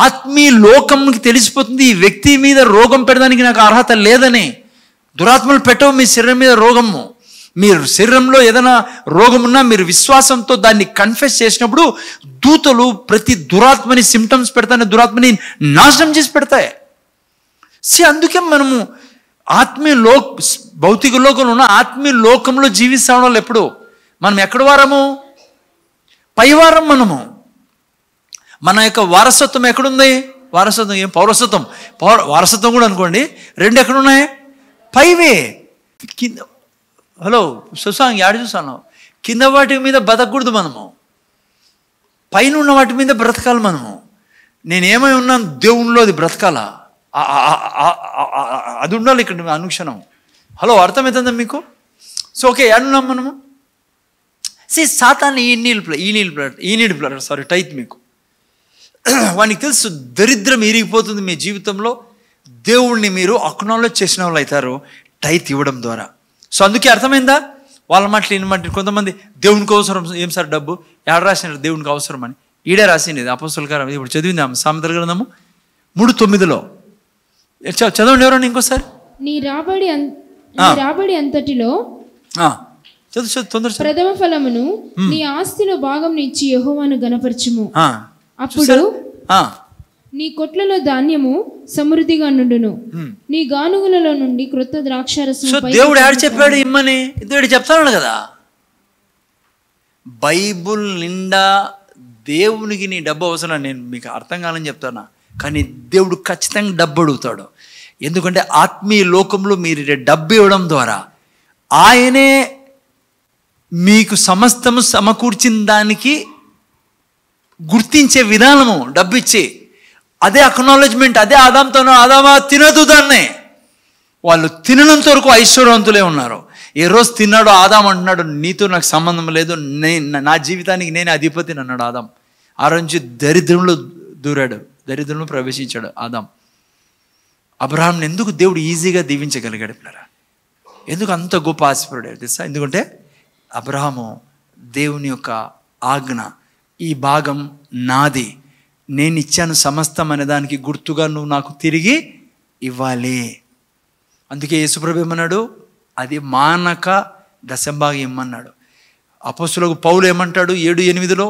ఆత్మీయ లోకంకి తెలిసిపోతుంది ఈ వ్యక్తి మీద రోగం పెట్టడానికి నాకు అర్హత లేదని. దురాత్మలు పెట్టవు మీ శరీరం మీద రోగము. మీరు శరీరంలో ఏదైనా రోగం ఉన్నా మీరు విశ్వాసంతో దాన్ని కన్ఫెస్ చేసినప్పుడు దూతలు ప్రతి దురాత్మని సిమ్టమ్స్ పెడతాయి, దురాత్మని నాశనం చేసి పెడతాయి. అందుకే మనము ఆత్మీయ భౌతిక లోకంలో ఉన్న ఆత్మీయ లోకంలో జీవిస్తాం వాళ్ళు. ఎప్పుడు మనం ఎక్కడ వారము? పైవారం మనము. మన యొక్క వారసత్వం ఎక్కడుంది? వారసత్వం ఏం? పౌరసత్వం. వారసత్వం కూడా అనుకోండి, 2 ఎక్కడున్నాయి? పైవే. కింద హలో సుసాంగ్ యాడ చూసాను, కింద వాటి మీద బతకూడదు మనము, పైన ఉన్న వాటి మీద బ్రతకాలి మనము. నేనేమై ఉన్నాను దేవునిలో అది బ్రతకాలా, అది ఉండాలి ఇక్కడ అనుక్షణం. హలో అర్థమవుతుందా మీకు? ఓకే ఏడున్నాం మనము? సాతాన్ని ఈ నీళ్ళు ప్లాట్ టైత్ మీకు వానికి తెలుసు దరిద్రం ఇరిగిపోతుంది మీ జీవితంలో. దేవుణ్ణి మీరు అక్నాలెడ్జ్ చేసిన వాళ్ళు అవుతారు టైత్ ఇవ్వడం ద్వారా. అందుకే అర్థమైందా? వాళ్ళ మాటలు ఈయన మాట. కొంతమంది దేవునికి అవసరం, ఏం సార్ డబ్బు ఎక్కడ రాసినారు దేవునికి అవసరం అని? ఈడే రాసింది అపోస్తలుల కార్యం. ఇప్పుడు చదివింది సామెతల గ్రంథము 3:9. చదవండి ఎవరన్నా ఇంకోసారి. నీ రాబడి అంతటిలో ప్రథమ ఫలమును నీ ఆస్తిలో భాగం ఇచ్చి యెహోవాను గణపరచుము. అప్పుడు నీ కొట్లలో ధాన్యము సమృద్ధిగా నుండును, నీ గానుగులలో నుండి క్రొత్త ద్రాక్షారసం. దేవుడు ఆడు చెప్పాడు ఇమ్మని, దేవుడు చెప్తాను కదా. బైబుల్ నిండా దేవునికి నీ డబ్బు అవసరం. నేను మీకు అర్థం కావాలని చెప్తానా, కానీ దేవుడు ఖచ్చితంగా డబ్బు అడుగుతాడు. ఎందుకంటే ఆత్మీయ లోకంలో మీరు డబ్బు ఇవ్వడం ద్వారా ఆయనే మీకు సమస్తము సమకూర్చిన దానికి గుర్తించే విధానము డబ్బు ఇచ్చి. అదే అక్నాలెడ్జ్మెంట్. అదే ఆదాంతోనో ఆదామా తినదు దాన్నే. వాళ్ళు తిననంత వరకు ఐశ్వర్యవంతులే ఉన్నారు. ఏ రోజు తిన్నాడో ఆదాం అంటున్నాడు నీతో నాకు సంబంధం లేదు, నా జీవితానికి నేనే అధిపతిని అన్నాడు ఆదాం. ఆ రోజు దరిద్రంలో దూరాడు, దరిద్రంలో ప్రవేశించాడు ఆదాం. అబ్రహాంని ఎందుకు దేవుడు ఈజీగా దీవించగలిగాడు పిల్లరా? ఎందుకు అంత గొప్ప ఆశపడాడు తెలుసా? ఎందుకంటే అబ్రహాము దేవుని యొక్క ఆజ్ఞ, ఈ భాగం నాది, నేను ఇచ్చాను సమస్తం అనే దానికి గుర్తుగా నువ్వు నాకు తిరిగి ఇవ్వాలి. అందుకే యేసుప్రభు ఏమన్నాడు? అది మానక దశంభాగం ఇమ్మన్నాడు. అపోస్తలులకు పౌలు ఏమంటాడు 7:8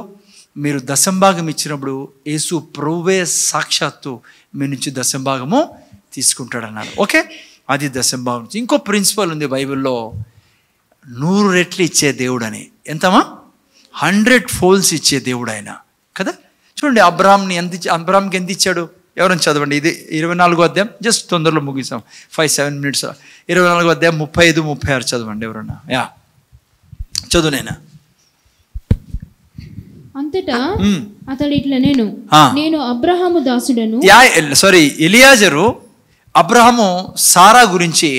మీరు దశంభాగం ఇచ్చినప్పుడు యేసు ప్రభువే సాక్షాత్తు మీ నుంచి దశంభాగము తీసుకుంటాడన్నాడు. ఓకే, అది దశంభాగం. ఇంకో ప్రిన్సిపల్ ఉంది బైబిల్లో, 100 రెట్లు ఇచ్చే దేవుడు అని. ఎంతమా? 100 folds ఇచ్చే దేవుడు ఆయన కదా. చూడండి అబ్రహాంకి ఎంత ఇచ్చాడు? ఎవరైనా చదవండి. ఇది 24వ అధ్యాయం, జస్ట్ తొందరలో ముగిస్తాం, 5-7 minutes. 24వ అధ్యాయం 35-36 చదవండి ఎవరన్నా. చదువు నైనా. అంతటా అతడు ఇట్లా నేను అబ్రహాము దాసుడను. ఎలియాజరు అబ్రహాము సారా గురించి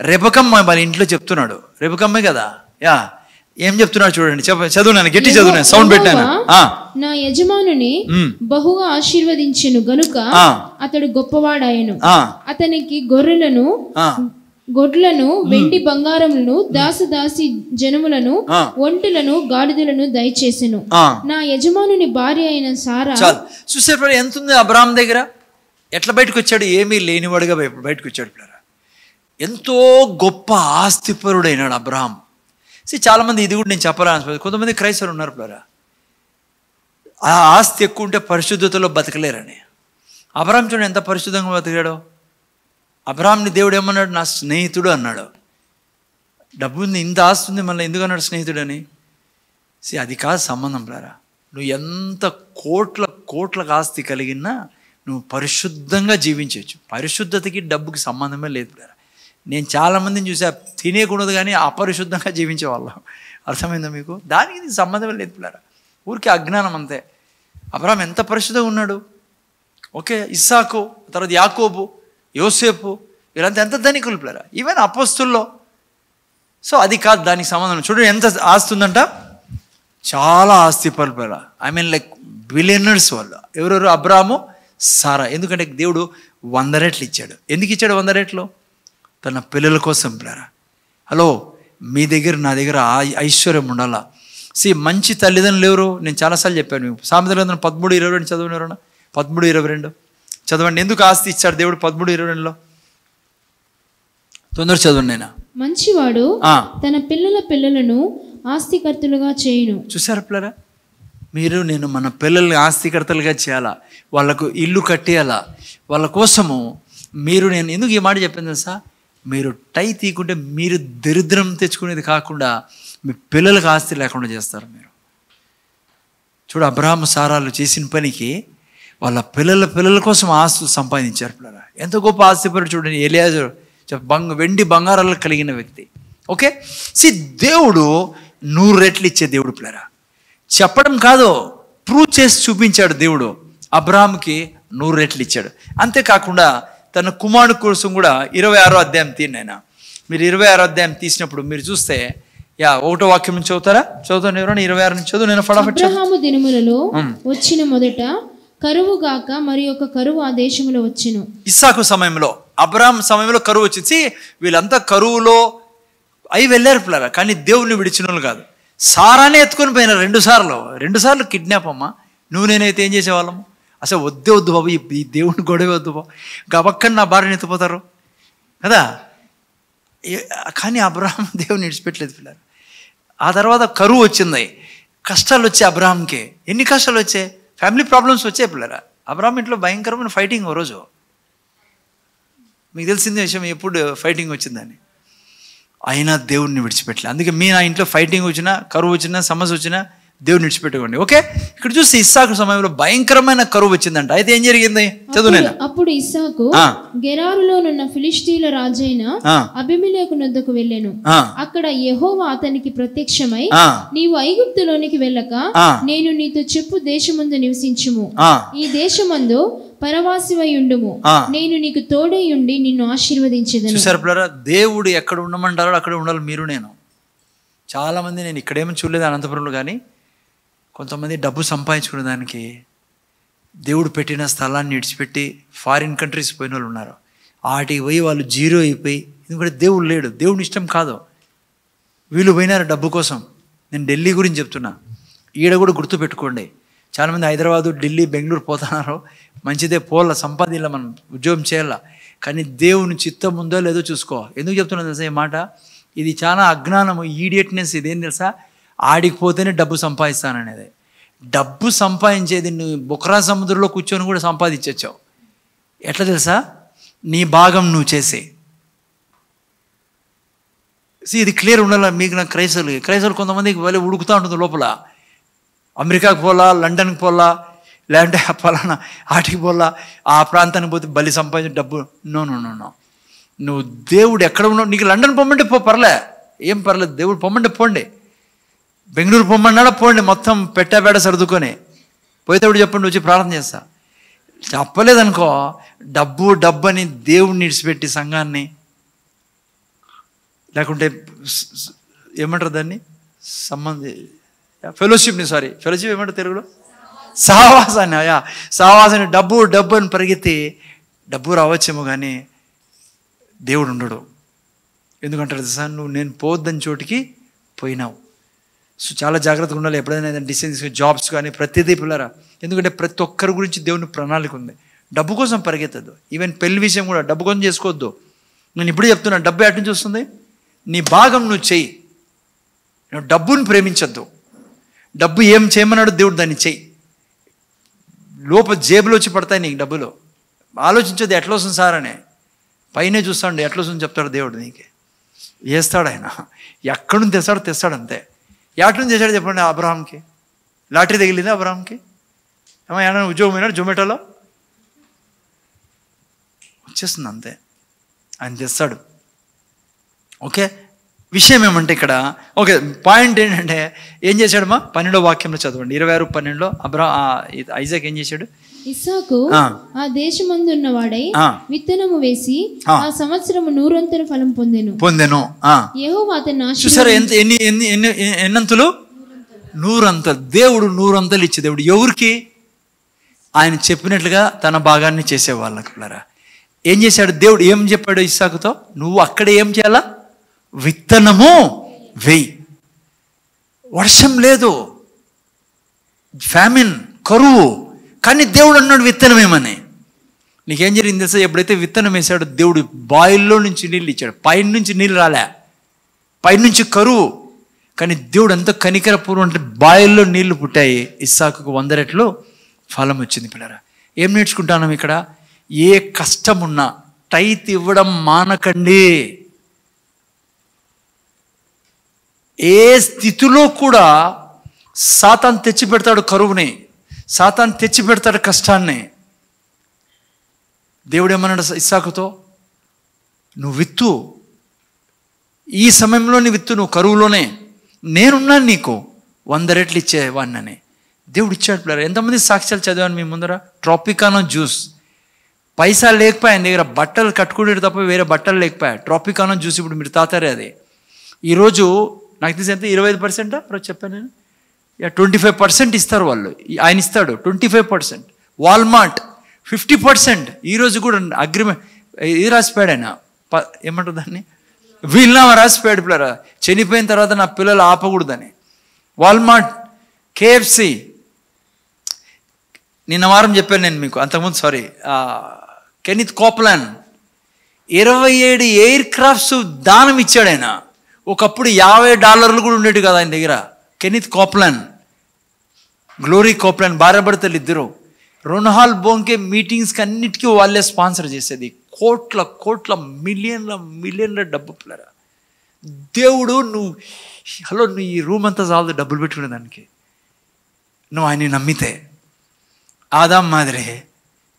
రెబెకమ్మ మన ఇంట్లో చెప్తున్నాడు. రెబెకమ్మే కదా. ఏం చెప్తున్నాడు చూడండి, చదువునాను, గట్టి చదువునాను, సౌండ్ పెట్టాను. నా యజమానుని బహుగా ఆశీర్వదించెను గనుక అతడు గొప్పవాడాయను. అతనికి గొడ్లను వెండి బంగారములను దాసి జనములను ఒంటులను గాడిదలను దయచేసెను. నా యజమానుని భార్య అయిన సారా. చూసే ఎంత ఉంది అబ్రహాం దగ్గర? ఎట్లా బయటకు వచ్చాడు? ఏమీ లేనివాడుగా బయటకు వచ్చాడు పిల్లరా. ఎంతో గొప్ప ఆస్తిపరుడైనాడు అబ్రహాం. చాలామంది ఇది కూడా నేను చెప్పాలని, కొంతమంది క్రైస్తవులు ఉన్నారు పిల్లరా, ఆ ఆస్తి ఎక్కువ ఉంటే పరిశుద్ధతలో బతకలేరని. అబ్రహాం చూడండి ఎంత పరిశుద్ధంగా బతికాడో. అబ్రహాంని దేవుడు ఏమన్నాడు? నా స్నేహితుడు అన్నాడు. డబ్బు ఉంది, ఇంత ఆస్తి ఉంది, మళ్ళీ ఎందుకు అన్నాడు స్నేహితుడని? అది కాదు సంబంధం పిల్లరా. నువ్వు ఎంత కోట్లకు ఆస్తి కలిగినా నువ్వు పరిశుద్ధంగా జీవించవచ్చు. పరిశుద్ధతకి డబ్బుకి సంబంధమే లేదు పిల్లరా. నేను చాలామందిని చూసా, తినేకూడదు కానీ అపరిశుద్ధంగా జీవించే వాళ్ళం. అర్థమైందా మీకు? దానికి సంబంధమే లేదు పిల్లరా, ఊరికి అజ్ఞానం అంతే. అబ్రహాం ఎంత పరిశుద్ధంగా ఉన్నాడు. ఓకే, ఇస్సాకు, తర్వాత యాకోబు, యోసేపు, వీళ్ళంతా ఎంత ధనికులు పిల్లరా, ఈవెన్ అపోస్తుల్లో. సో అది కాదు దానికి సంబంధం. చూడండి ఎంత ఆస్తి ఉందంట, చాలా ఆస్తి పరుల. ఐ మీన్ లైక్ బిలియనర్స్ వాళ్ళు. ఎవరెవరు? అబ్రాహాము, సారా. ఎందుకంటే దేవుడు 100 రెట్లు ఇచ్చాడు. ఎందుకు ఇచ్చాడు 100 రెట్లు? తన పిల్లల కోసం పిల్లరా. హలో, మీ దగ్గర నా దగ్గర ఐశ్వర్యం ఉండాలా. మంచి తల్లిదండ్రులు ఎవరు? నేను చాలాసార్లు చెప్పాను మీకు. సామెతల గ్రంథం 13:22 చదవనివరన్నా? 13:22 చదవండి. ఎందుకు ఆస్తి ఇచ్చాడు దేవుడు 13:22లో? తొందర చదవండి. నేను మంచివాడు తన పిల్లలను ఆస్తికర్తలుగా చేయును. చూసారా పిల్లరా, మీరు నేను మన పిల్లల్ని ఆస్తికర్తలుగా చేయాలా, వాళ్ళకు ఇల్లు కట్టేయాలా. వాళ్ళ కోసము మీరు, నేను ఎందుకు ఈ మాట చెప్పింది తెలుసా? మీరు టై తీయకుంటే మీరు దరిద్రం తెచ్చుకునేది కాకుండా మీ పిల్లలకు ఆస్తి లేకుండా చేస్తారు మీరు. చూడు, అబ్రహాము సారాలు చేసిన పనికి వాళ్ళ పిల్లల కోసం ఆస్తులు సంపాదించారు పిల్లరా. ఎంత గొప్ప ఆస్తిపరుడు చూడండి. ఎలియాజరు వెండి బంగారాలు కలిగిన వ్యక్తి. ఓకే, దేవుడు 100 రెట్లు ఇచ్చే దేవుడు పిల్లరా. చెప్పడం కాదు, ప్రూవ్ చేసి చూపించాడు దేవుడు. అబ్రహాంకి 100 రెట్లు ఇచ్చాడు. అంతేకాకుండా తన కుమారుడు కోసం కూడా 26వ అధ్యాయం తీయనైనా. మీరు 26వ అధ్యాయం తీసినప్పుడు మీరు చూస్తే 1వ వాక్యం నుంచి చదువుతాను ఎవరైనా? 26 నుంచి చదువు. నేను ఫటాఫట్. అబ్రహాము దినములలో వచ్చిన మొదట కరువు గాక మరి ఒక కరువు ఆ దేశంలో వచ్చెను. ఇస్సాకు సమయంలో, అబ్రహాం సమయంలో కరువు వచ్చింది. వీళ్ళంతా కరువులో అయి వెళ్ళారు పిల్లరా, కానీ దేవుణ్ణి విడిచిన వాళ్ళు కాదు. సారానే ఎత్తుకొని పోయిన 2 సార్లు కిడ్నాప్ అమ్మా. నువ్వు నేనైతే ఏం చేసేవాళ్ళము? అసలు వద్దు బాబు, ఈ దేవుని గొడవ వద్దు బాబు, గబక్కని నా భార్యని ఎత్తిపోతారు కదా. కానీ అబ్రహాం దేవుని విడిచిపెట్టలేదు పిల్లలు. ఆ తర్వాత కరువు వచ్చింది, కష్టాలు వచ్చాయి అబ్రహాంకి. ఎన్ని కష్టాలు వచ్చాయి? ఫ్యామిలీ ప్రాబ్లమ్స్ వచ్చాయి పిల్లరా. అబ్రహాం ఇంట్లో భయంకరమైన ఫైటింగ్. ఓ రోజు మీకు తెలిసిందే విషయం, ఎప్పుడు ఫైటింగ్ వచ్చిందని. అయినా దేవుడిని విడిచిపెట్టలేదు. అందుకే నా ఇంట్లో ఫైటింగ్ వచ్చినా, కరువు వచ్చినా, సమస్య వచ్చినా దేవుడిని విడిచిపెట్టుకోండి. ఓకే, ఇక్కడ చూస్తే ఇస్సాకు సమయంలో భయంకరమైన కరువు వచ్చిందంట. అయితే ఏం జరిగింది? చదువు నేను. అప్పుడు ఇస్సాకు గెరారులోనున్న ఫిలిష్తీయుల రాజైన అబీమెలెకు నొద్దకు వెళ్ళెను. అక్కడ యెహోవా అతనికి ప్రత్యక్షమై, నీవు ఐగుప్తులోనికి వెళ్ళక నేను నీతో చెప్పు దేశమందు నివసించుము. ఈ దేశమందు పరవాసివై ఉండుము. నేను నీకు తోడై ఉండి నిన్ను ఆశీర్వదించేదను. చూసారు పిల్లరా, దేవుడు ఎక్కడ ఉండమంటారో అక్కడ ఉండాలి మీరు నేను. చాలా మంది, నేను ఇక్కడేమో చూడలేదు అనంతపురంలో, కానీ కొంతమంది డబ్బు సంపాదించుకునే దానికి దేవుడు పెట్టిన స్థలాన్ని విడిచిపెట్టి ఫారిన్ కంట్రీస్ పోయిన వాళ్ళు ఉన్నారు. వాటికి పోయి వాళ్ళు జీరో అయిపోయి, ఎందుకంటే దేవుడు లేడు, దేవుని ఇష్టం కాదు. వీళ్ళు పోయినారు డబ్బు కోసం. నేను ఢిల్లీ గురించి చెప్తున్నా, ఈడ కూడా గుర్తుపెట్టుకోండి. చాలామంది హైదరాబాదు, ఢిల్లీ, బెంగళూరు పోతున్నారు. మంచిదే, పోల సంపాదించాల, మనం ఉద్యోగం చేయాల. కానీ దేవుని చిత్తం ఉందో లేదో చూసుకో. ఎందుకు చెప్తున్నాను తెలుసా ఈ మాట? ఇది చాలా అజ్ఞానము, ఈడియట్నెస్. ఇదేం తెలుసా? ఆడికి పోతేనే డబ్బు సంపాదిస్తాననేది. డబ్బు సంపాదించేది నువ్వు బొకరా సముద్రంలో కూర్చొని కూడా సంపాదించచ్చావు. ఎట్లా తెలుసా? నీ భాగం నువ్వు చేసే. ఇది క్లియర్ ఉండాలి మీకు. నాకు క్రైస్తవులు కొంతమందికి వెళ్ళి ఉడుకుతూ ఉంటుంది లోపల. అమెరికాకి పోలా, లండన్కి పోలా, లేదంటే పలానా ఆటికి పోలా, ఆ ప్రాంతానికి పోతే బలి సంపాదించిన డబ్బు. నో, నువ్వు దేవుడు ఎక్కడ ఉన్నావు? నీకు లండన్ పొమ్మంటే పర్లే, ఏం పర్లేదు. దేవుడు పొమ్మంటే పోండి. బెంగళూరు పొమ్మన్నాడా పోండి, మొత్తం పెట్టాబేడ సర్దుకొని పోయేటప్పుడు చెప్పండి, వచ్చి ప్రార్థన చేస్తా. చెప్పలేదనుకో, డబ్బు అని దేవుడిని విడిచిపెట్టి సంఘాన్ని, లేకుంటే ఏమంటారు దాన్ని, ఫెలోషిప్ ఏమంటారు తెలుగులో? సహవాసాన్ని డబ్బు అని పరిగెత్తి డబ్బు రావచ్చేమో కానీ దేవుడు ఉండడు. ఎందుకంటారు సార్, నువ్వు నేను పోద్దని చోటికి పోయినావు. సో చాలా జాగ్రత్తగా ఉండాలి. ఎప్పుడైనా డిసిజన్ తీసుకుని, జాబ్స్ కానీ ప్రతిదీ పిల్లరా. ఎందుకంటే ప్రతి ఒక్కరి గురించి దేవుని ప్రణాళిక ఉంది. డబ్బు కోసం పరిగెత్తద్దు. ఈవెన్ పెళ్లి విషయం కూడా డబ్బు కోసం చేసుకోవద్దు. నేను ఇప్పుడు చెప్తున్నా, డబ్బు ఎటు నుంచి వస్తుంది? నీ భాగం నువ్వు చెయ్యి. నువ్వు డబ్బుని ప్రేమించద్దు. డబ్బు ఏం చేయమన్నాడు దేవుడు, దాన్ని చెయ్యి. జేబులో వచ్చి పడతాయి నీకు డబ్బులు. ఆలోచించదు ఎట్లా వస్తుంది సార్ అని. పైనే చూస్తాడు ఎట్లా వస్తుంది చెప్తాడు దేవుడు. నీకే వేస్తాడు ఆయన. ఎక్కడి నుంచి తెస్తాడు అంతే. ఎక్కడి నుంచి తెచ్చాడు చెప్పండి. అబ్రహాంకి లాటరీ తగిలింది. అబ్రహాంకి ఏమైనా ఉద్యోగం అయినాడు జొమాటోలో, వచ్చేస్తుంది అంతే. ఆయన తెస్తాడు. ఓకే, విషయం ఏమంటే ఇక్కడ ఓకే పాయింట్ ఏంటంటే ఏం చేశాడమ్మా? 12వ వాక్యంలో చదవండి, 26:12. ఐజాక్ ఏం చేశాడు? ఇస్సాకు ఆ దేశమందు ఉన్నవాడై విత్తనము వేసి ఆ సంవత్సరము 100 ఫలం పొందెను. యెహోవా అతన్ని చూసారా ఎన్నంతలు? 100. దేవుడు 100 ఇచ్చే దేవుడు. ఎవరికి? ఆయన చెప్పినట్లుగా తన భాగాన్ని చేసే వాళ్ళకి. ఏం చేశాడు దేవుడు? ఏం చెప్పాడు ఇస్సాకుతో? నువ్వు అక్కడ ఏం చేయాలా? విత్తనము వేయి. వర్షం లేదు, ఫ్యామిన్, కరువు, కానీ దేవుడు అన్నాడు విత్తనం ఏమని. నీకేం జరిగింది తెలుసా? ఎప్పుడైతే విత్తనం వేశాడో దేవుడు బాయిల్లో నుంచి నీళ్ళు ఇచ్చాడు. పైన నుంచి నీళ్ళు రాలే, పైనుంచి కరువు. కానీ దేవుడు అంత కనికరపూర్వం అంటే బాయిల్లో నీళ్లు పుట్టాయి. ఇస్సాకుకు 100 రెట్లు ఫలం వచ్చింది. పిల్లరా, ఏం నేర్చుకుంటాను ఇక్కడ? ఏ కష్టమున్నా టైత్ ఇవ్వడం మానకండి. ఏ స్థితిలో కూడా సాతాను తెచ్చి పెడతాడు కరువుని, సాతాను తెచ్చి పెడతాడు కష్టాన్ని. దేవుడు ఏమన్నాడు ఇస్సాకుతో? నువ్వు విత్తు, ఈ సమయంలో నీ విత్తు, నువ్వు కరువులోనే, నేనున్నాను నీకు 100 రెట్లు ఇచ్చేవాడినని దేవుడు ఇచ్చాడు. పిల్లలు, ఎంతమంది సాక్ష్యాలు చదివాను మీ ముందర? ట్రాపికానో జ్యూస్. పైసా లేకపోయా ఆయన దగ్గర, బట్టలు కట్టుకునేది తప్ప వేరే బట్టలు లేకపోయా. ట్రాపికానో జ్యూస్ ఇప్పుడు మీరు తాతారే. అది ఈరోజు నాకు తెలిసి ఎంత 25%? రోజు చెప్పాను నేను. 25% ఇస్తారు వాళ్ళు. ఆయన ఇస్తాడు 25%. వాల్మార్ట్ 50%. ఈరోజు కూడా అగ్రిమెంట్ ఇది రాసిపోయాడు ఆయన. ఏమంటారు దాన్ని? వీళ్ళనామా రాసిపోయాడు. పిల్లరా, చనిపోయిన తర్వాత నా పిల్లలు ఆపకూడదని. Walmart, KFC. నిన్న వారం చెప్పాను నేను మీకు, అంతకుముందు సారీ, కెనిత్ కోప్లాండ్ 27 ఎయిర్ క్రాఫ్ట్స్ దానం ఇచ్చాడు ఆయన. ఒకప్పుడు $50 కూడా ఉండేవి కదా ఆయన దగ్గర. కెనిత్ కోప్లాండ్, గ్లోరీ కోప్లాండ్, భార్యాభర్తలు ఇద్దరు. రొన్హాల్ బోంకే మీటింగ్స్కి అన్నిటికీ వాళ్ళే స్పాన్సర్ చేసేది. కోట్ల మిలియన్ల డబ్బు. పిల్లరా, దేవుడు నువ్వు ఈ రూమ్ అంతా చాలదు డబ్బులు పెట్టుకునే దానికి. నువ్వు ఆయన్ని నమ్మితే ఆదాం మాదిరే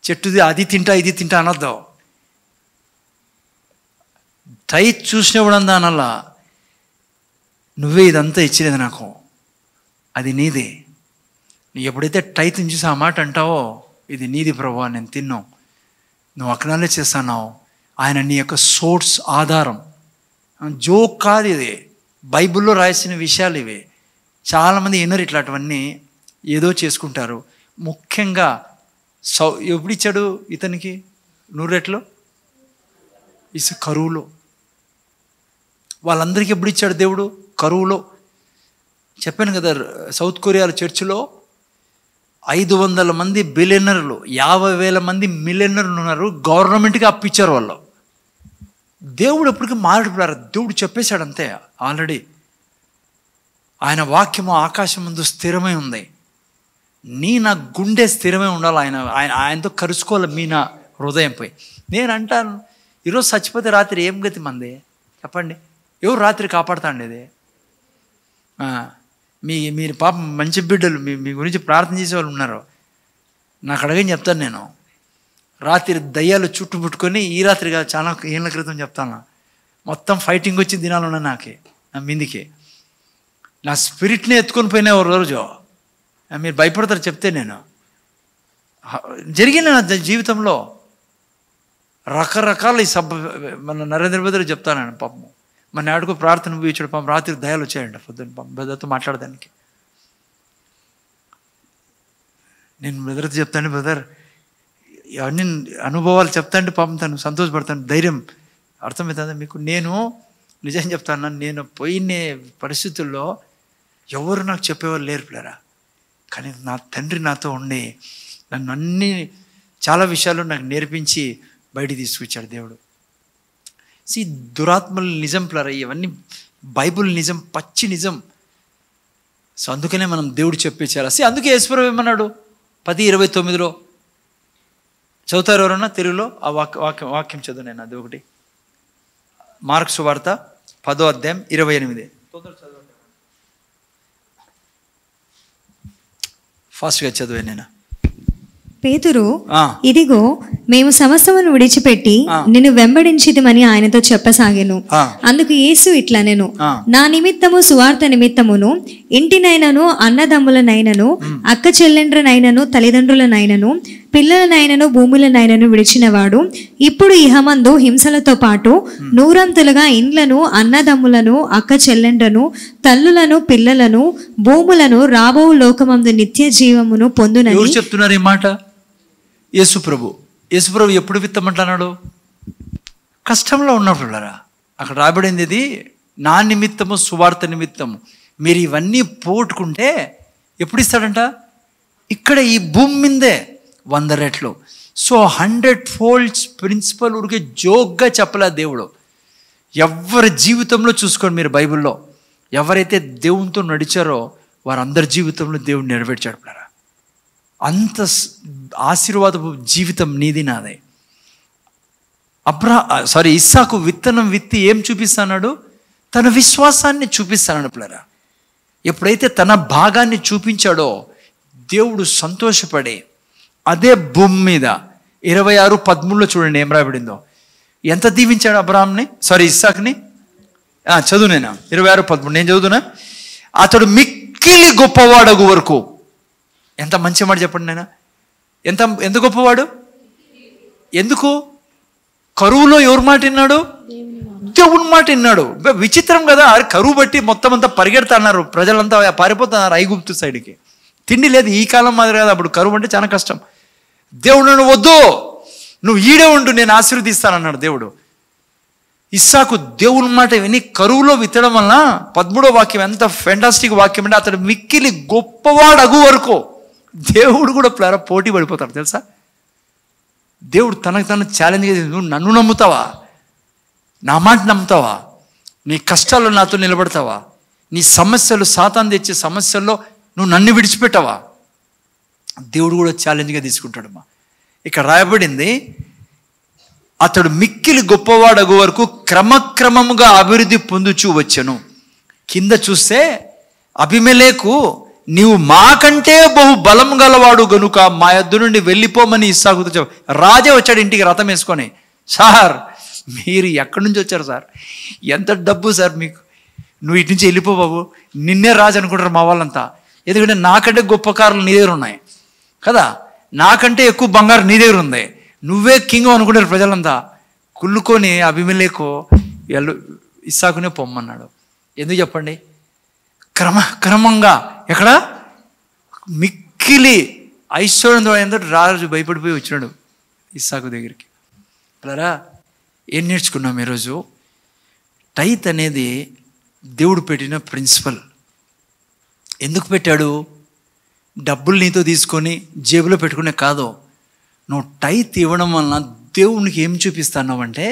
చెట్టుది అది తింటా ఇది తింటా అనొద్దు. టైట్ చూసినప్పుడందా అనల్లా, నువ్వే ఇదంతా ఇచ్చినది నాకు, అది నీదే. నీ ఎప్పుడైతే టైట్ చూసి ఆ మాట అంటావో, ఇది నీది ప్రభువా, నేను తిన్నావు, నువ్వు అక్నాలెడ్జ్ చేస్తున్నావు. ఆయన నీ యొక్క సోర్స్, ఆధారం. జోక్ కాదు ఇది, బైబిల్లో రాసిన విషయాలు ఇవి. చాలామంది వినరు ఇట్లాంటివన్నీ, ఏదో చేసుకుంటారు. ముఖ్యంగా ఎప్పుడు ఇచ్చాడు ఇతనికి 100 రెట్లు? కరువులో. వాళ్ళందరికీ ఎప్పుడు ఇచ్చాడు దేవుడు? కరువులో. చెప్పాను కదా, సౌత్ కొరియాలో చర్చిలో 500 మంది బిలియనర్లు, 50,000 మంది మిలియనర్లు ఉన్నారు. గవర్నమెంట్కి అప్పిచ్చారు వాళ్ళు. దేవుడు ఎప్పటికీ మాట్లాడారు. దేవుడు చెప్పేశాడు అంతే ఆల్రెడీ. ఆయన వాక్యము ఆకాశం ముందు స్థిరమై ఉంది. నా గుండె స్థిరమై ఉండాలి. ఆయనతో కరుచుకోవాలి మీ నా హృదయంపై. నేను అంటాను, ఈరోజు చచ్చిపోతే రాత్రి ఏం గతి మంది చెప్పండి? ఎవరు రాత్రి కాపాడుతాండి? ఇది మీరు పాపం మంచి బిడ్డలు, మీ గురించి ప్రార్థన చేసే వాళ్ళు ఉన్నారు. నాకు అడగని చెప్తాను నేను. రాత్రి దయ్యాలు చుట్టుముట్టుకొని, ఈ రాత్రి కాదు, చాలా ఏళ్ళ క్రితం చెప్తాను, మొత్తం ఫైటింగ్ వచ్చి దినాలు ఉన్నాయి నాకే, నా మీదికి. నా స్పిరిట్ని ఎత్తుకొని పోయినా ఒక రోజు. మీరు భయపడతారు చెప్తే. నేను జరిగిన నా జీవితంలో రకరకాల ఈ మన నరేంద్ర బెదర్ చెప్తాను పాపం. మన ఆడుకో ప్రార్థన ఇచ్చాడు పాపం. రాత్రి దయాలు వచ్చాయండి పొద్దున్న పాపం బెదర్తో మాట్లాడడానికి. నేను బెదర్తో చెప్తాను, బ్రదర్ అన్ని అనుభవాలు చెప్తాంటే పాపం తను సంతోషపడతాను. ధైర్యం అర్థమవుతుందా మీకు? నేను నిజం చెప్తాను, నేను పోయిన పరిస్థితుల్లో ఎవరు నాకు చెప్పేవాళ్ళు లేరు పిల్లరా. కానీ నా తండ్రి నాతో ఉండి నన్ను అన్నీ చాలా విషయాలు నాకు నేర్పించి బయటికి తీసుకొచ్చాడు దేవుడు. దురాత్మలు నిజం ప్లరా, ఇవన్నీ బైబుల్ నిజం, పచ్చి నిజం. సో అందుకనే మనం దేవుడు చెప్పేచారు. అందుకే యేసుప్రభు ఏమన్నాడు 10:29 చదువుతారు ఎవరన్నా తెలుగులో? ఆ వాక్యం చదువు నేను. అది ఒకటి మార్కు సువార్త 10:28. ఫాస్ట్గా చదివే నేను. పేతురు, ఇదిగో మేము సమస్తమును విడిచిపెట్టి నిన్ను వెంబడించితిమని ఆయనతో చెప్పసాగెను. అందుకు యేసు ఇట్లనెను, నా నిమిత్తము సువార్త నిమిత్తమును ఇంటినైనను అన్నదమ్ములనైనను అక్క చెల్లెండ్రనైనను తల్లిదండ్రులనైనను పిల్లలనైనను భూములనైనను విడిచినవాడు ఇప్పుడు ఇహమందు హింసలతో పాటు 100 ఇండ్లను అన్నదమ్ములను అక్క చెల్లెండ్రను తల్లులను పిల్లలను భూములను రాబో లోకమందు నిత్య జీవమును పొందునని. ఎవరు చెప్తున్నారు ఈ మాట? యేసుప్రభు. యేసుప్రభు ఎప్పుడు విత్తమంటున్నాడు? కష్టంలో ఉన్నప్పుడురా. అక్కడ రాబడింది ఇది, నా నిమిత్తము సువార్త నిమిత్తము మీరు ఇవన్నీ పోగొట్టుకుంటే ఎప్పుడు ఇస్తాడంట? ఇక్కడ ఈ భూమి మీదే 100 రెట్లు. సో 100 folds ప్రిన్సిపల్ ఉడికే జోక్గా చెప్పలే దేవుడు. ఎవరి జీవితంలో చూసుకోండి మీరు బైబిల్లో, ఎవరైతే దేవునితో నడిచారో వారందరి జీవితంలో దేవుడు నెరవేర్చాడు. అంత ఆశీర్వాదపు జీవితం నీది నాదే. ఇస్సాకు విత్తనం విత్తి ఏం చూపిస్తాడు? తన విశ్వాసాన్ని చూపిస్తాడు పిల్లరా. ఎప్పుడైతే తన భాగాన్ని చూపించాడో దేవుడు సంతోషపడి అదే భూమి మీద 26:13 చూడండి ఏం రాబడిందో. ఎంత దీవించాడు అబ్రాహాంని, ఇస్సాకుని. చదువు నేను 26:13 నేను చదువుతున్నా. అతడు మిక్కిలి గొప్పవాడగు వరకు. ఎంత మంచి మాట చెప్పండి నాయన. ఎంత గొప్పవాడు. ఎందుకు? కరువులో ఎవరి మాట విన్నాడు? దేవుని మాట విన్నాడు. విచిత్రం కదా, కరువు బట్టి మొత్తం అంతా పరిగెడుతున్నారు, ప్రజలంతా పారిపోతున్నారు ఐగుప్తు సైడ్కి. తిండి లేదు ఈ కాలం మాదిరి కదా, అప్పుడు కరువు అంటే చాలా కష్టం. దేవుడు నన్ను వద్దు, నువ్వు ఈడే ఉండు, నేను ఆశీర్వదిస్తానన్నాడు దేవుడు. ఇస్సాకు దేవుని మాట విని కరువులో విత్తడం వలన 13వ వాక్యం ఎంత ఫెంటాస్టిక్ వాక్యం అంటే, అతడు మిక్కిలి గొప్పవాడు అగు వరకు. దేవుడు కూడా పోటీ పడిపోతాడు తెలుసా. దేవుడు తనకు తను ఛాలెంజ్ చేసి, నువ్వు నన్ను నమ్ముతావా? నా మాట నమ్ముతావా? నీ కష్టాల్లో నాతో నిలబడతావా? నీ సమస్యలు సాతాను తెచ్చే సమస్యల్లో నువ్వు నన్ను విడిచిపెట్టావా? దేవుడు కూడా ఛాలెంజ్గా తీసుకుంటాడమ్మా. ఇక్కడ రాయబడింది, అతడు మిక్కిలి గొప్పవాడగు వరకు క్రమక్రమముగా అభివృద్ధి పొందుచూ వచ్చెను. కింద చూస్తే అబీమెలెకు, నీవు మాకంటే బహు బలం గలవాడు గనుక మా యొద్ద నుండి వెళ్ళిపోమని ఇస్సాకుతో చెప్ప. రాజే వచ్చాడు ఇంటికి రథం వేసుకొని. సార్ మీరు ఎక్కడి నుంచి వచ్చారు సార్? ఎంత డబ్బు సార్ మీకు? నువ్వు ఇటు నుంచి వెళ్ళిపో బాబు, నిన్నే రాజు అనుకుంటారు మా వాళ్ళంతా. ఎందుకంటే నాకంటే గొప్ప కార్లు నీ దగ్గర ఉన్నాయి కదా, నాకంటే ఎక్కువ బంగారం నీ దగ్గర ఉంది, నువ్వే కింగ్ అనుకుంటారు ప్రజలంతా. కుళ్ళుకొని అబీమెలెకు ఇస్సాకునే పొమ్మన్నాడు. ఎందుకు చెప్పండి? క్రమంగా ఎక్కడ మిక్కిలి ఐశ్వర్యంతో రాజు భయపడిపోయి వచ్చినాడు ఇస్సాకు దగ్గరికి. అలా ఏం నేర్చుకున్నాం ఈరోజు? టైత్ అనేది దేవుడు పెట్టిన ప్రిన్సిపల్. ఎందుకు పెట్టాడు? డబ్బులు నీతో తీసుకొని జేబులో పెట్టుకునే కాదు. నువ్వు టైత్ ఇవ్వడం వలన దేవునికి ఏం చూపిస్తున్నావంటే,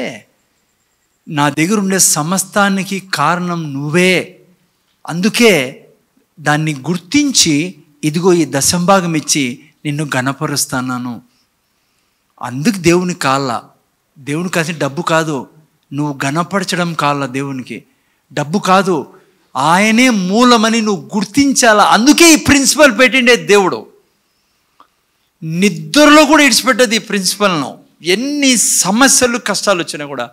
నా దగ్గర ఉండే సమస్తానికి కారణం నువ్వే, అందుకే దాన్ని గుర్తించి ఇదిగో ఈ దశంభాగం ఇచ్చి నిన్ను ఘనపరుస్తున్నాను. అందుకు దేవునికి కాళ్ళ, దేవునికి కాసిన డబ్బు కాదు, నువ్వు ఘనపరచడం కాళ్ళ దేవునికి. డబ్బు కాదు, ఆయనే మూలమని నువ్వు గుర్తించాలా. అందుకే ఈ ప్రిన్సిపల్ పెట్టిండే దేవుడు. నిద్రలో కూడా ఇడిచిపెట్టదు ఈ ప్రిన్సిపల్ను. ఎన్ని సమస్యలు కష్టాలు వచ్చినా కూడా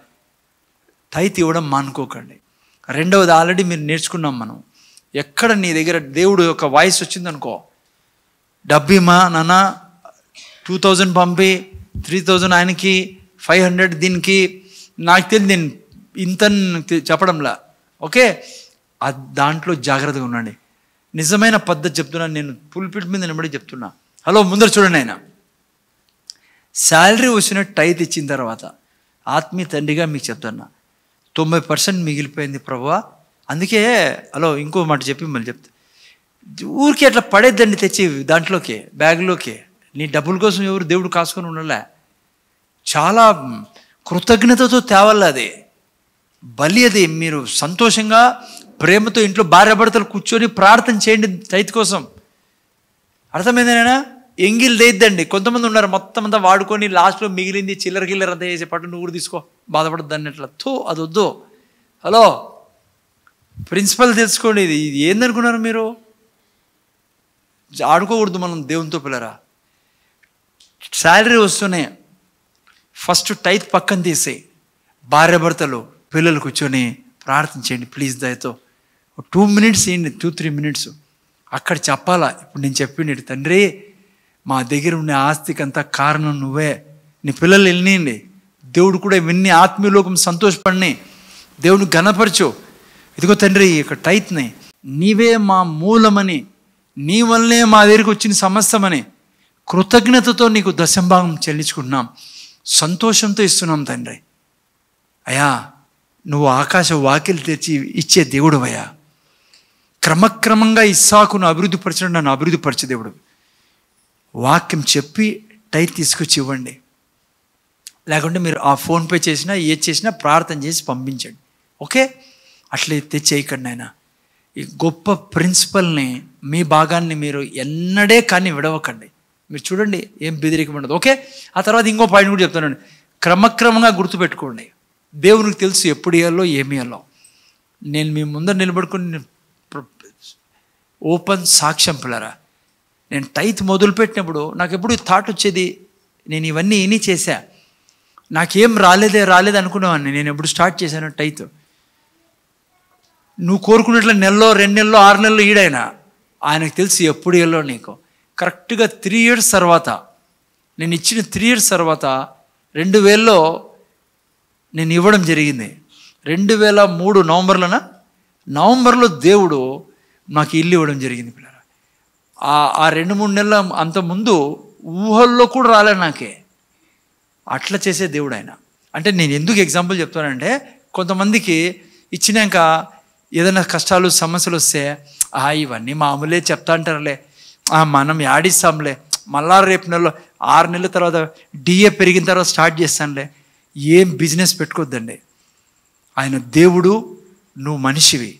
టైత్ ఇవ్వడం మానుకోకండి. రెండవది ఆల్రెడీ మీరు నేర్చుకున్నాం మనం. ఎక్కడ నీ దగ్గర దేవుడు యొక్క వాయిస్ వచ్చిందనుకో, డబ్బిమా నాన్న 2000 పంపి 3000 ఆయనకి 500 దీనికి, నాకు తెలియదు నేను ఇంత చెప్పడంలా, ఓకే దాంట్లో జాగ్రత్తగా ఉండండి. నిజమైన పద్ధతి చెప్తున్నాను నేను, పుల్పిట్ మీద నిలబడి చెప్తున్నా. హలో ముందర చూడండి, ఆయన శాలరీ వచ్చిన టైత్ ఇచ్చిన తర్వాత ఆత్మీయ తండ్రిగా మీకు చెప్తున్నా, 90% మిగిలిపోయింది ప్రభువా. అందుకే హలో ఇంకో మాట చెప్పి మళ్ళీ చెప్తా, ఊరికి అట్లా పడేద్దండి తెచ్చి దాంట్లోకి బ్యాగ్లోకి. నీ డబ్బుల కోసం ఎవరు దేవుడు కాసుకొని ఉండలే. చాలా కృతజ్ఞతతో తేవాలి అది బలి. అది మీరు సంతోషంగా ప్రేమతో ఇంట్లో భార్యాభర్తలు కూర్చొని ప్రార్థన చేయండి టైత్ కోసం. అర్థమైందేనా? ఎంగిల్ దేద్దండి. కొంతమంది ఉన్నారు మొత్తం అంతా వాడుకొని లాస్ట్లో మిగిలింది చిల్లర అంతా చేసే పట్టు నువ్వు కూడా తీసుకో బాధపడద్దు అన్నట్ల. అది వద్దు. హలో, ప్రిన్సిపల్ తెలుసుకోండి. ఇది ఏందనుకున్నారు మీరు? ఆడుకోకూడదు మనం దేవునితో పిల్లరా. శాలరీ వస్తూనే ఫస్ట్ టైత్ పక్కన తీసి భార్యాభర్తలు పిల్లలు కూర్చొని ప్రార్థన చేయండి ప్లీజ్. దయతో 2 minutes ఇవ్వండి, 2-3 minutes అక్కడ చెప్పాలా. ఇప్పుడు నేను చెప్పిండి, తండ్రి మా దగ్గర ఉండే ఆస్తికి అంతా కారణం నువ్వే. నీ పిల్లలు వెళ్ళినండి, దేవుడు కూడా విన్ని ఆత్మీయలోకం సంతోషపడిని, దేవుని ఘనపరచు. ఇదిగో తండ్రి ఇక టైత్ని నీవే మా మూలమని, నీ వల్లనే మా దగ్గరికి వచ్చిన సమస్తమని కృతజ్ఞతతో నీకు దశంభాగం చెల్లించుకుంటున్నాం, సంతోషంతో ఇస్తున్నాం తండ్రి. అయ్యా నువ్వు ఆకాశ వాకిలు తెచ్చి ఇచ్చే దేవుడు అయ్యా. క్రమక్రమంగా ఇస్సాకును అభివృద్ధిపరచడం నన్ను అభివృద్ధిపరచే దేవుడు. వాక్యం చెప్పి టైట్ తీసుకొచ్చి ఇవ్వండి. లేకుంటే మీరు ఆ ఫోన్పే చేసినా ఏది చేసినా ప్రార్థన చేసి పంపించండి. ఓకే, అట్లయితే చేయకండి. ఆయన ఈ గొప్ప ప్రిన్సిపల్ని, మీ భాగాన్ని మీరు ఎన్నడే కానీ విడవకండి. మీరు చూడండి ఏం బెదిరికం ఉండదు. ఓకే, ఆ తర్వాత ఇంకో పాయింట్ కూడా చెప్తానండి. క్రమక్రమంగా గుర్తుపెట్టుకోండి. దేవునికి తెలుసు ఎప్పుడు ఇవ్వాలో ఏమి ఇవ్వాలో. నేను మీ ముందర నిలబడుకుని ఓపెన్ సాక్ష్యం పిల్లరా, నేను టైత్ మొదలుపెట్టినప్పుడు నాకు ఎప్పుడు థాట్ వచ్చేది, నేను ఇవన్నీ ఏమీ చేశా, నాకేం రాలేదు అనుకునేవాడిని. నేను ఎప్పుడు స్టార్ట్ చేశాను టైత్. నువ్వు కోరుకున్నట్లు నెలలో 2 నెలలు 6 నెలలు ఈడైనా ఆయనకు తెలుసు ఎప్పుడు ఇవ్వాలో నీకు. కరెక్ట్గా 3 years తర్వాత, నేను ఇచ్చిన 3 years తర్వాత 2000లో నేను ఇవ్వడం జరిగింది. 2003 నవంబర్లో దేవుడు నాకు ఇల్లు ఇవ్వడం జరిగింది పిల్లరా. ఆ 2-3 నెలల అంతకుముందు ఊహల్లో కూడా రాలే నాకే. అట్లా చేసే దేవుడు ఆయన. అంటే నేను ఎందుకు ఎగ్జాంపుల్ చెప్తానంటే, కొంతమందికి ఇచ్చినాక ఏదైనా కష్టాలు సమస్యలు వస్తే ఇవన్నీ మామూలే చెప్తా అంటారులే, మనం యాడిస్తాంలే, మళ్ళా రేపు నెలలో 6 నెలల తర్వాత డిఏ పెరిగిన తర్వాత స్టార్ట్ చేస్తానులే. ఏం బిజినెస్ పెట్టుకోవద్దండి. ఆయన దేవుడు, నువ్వు మనిషివి.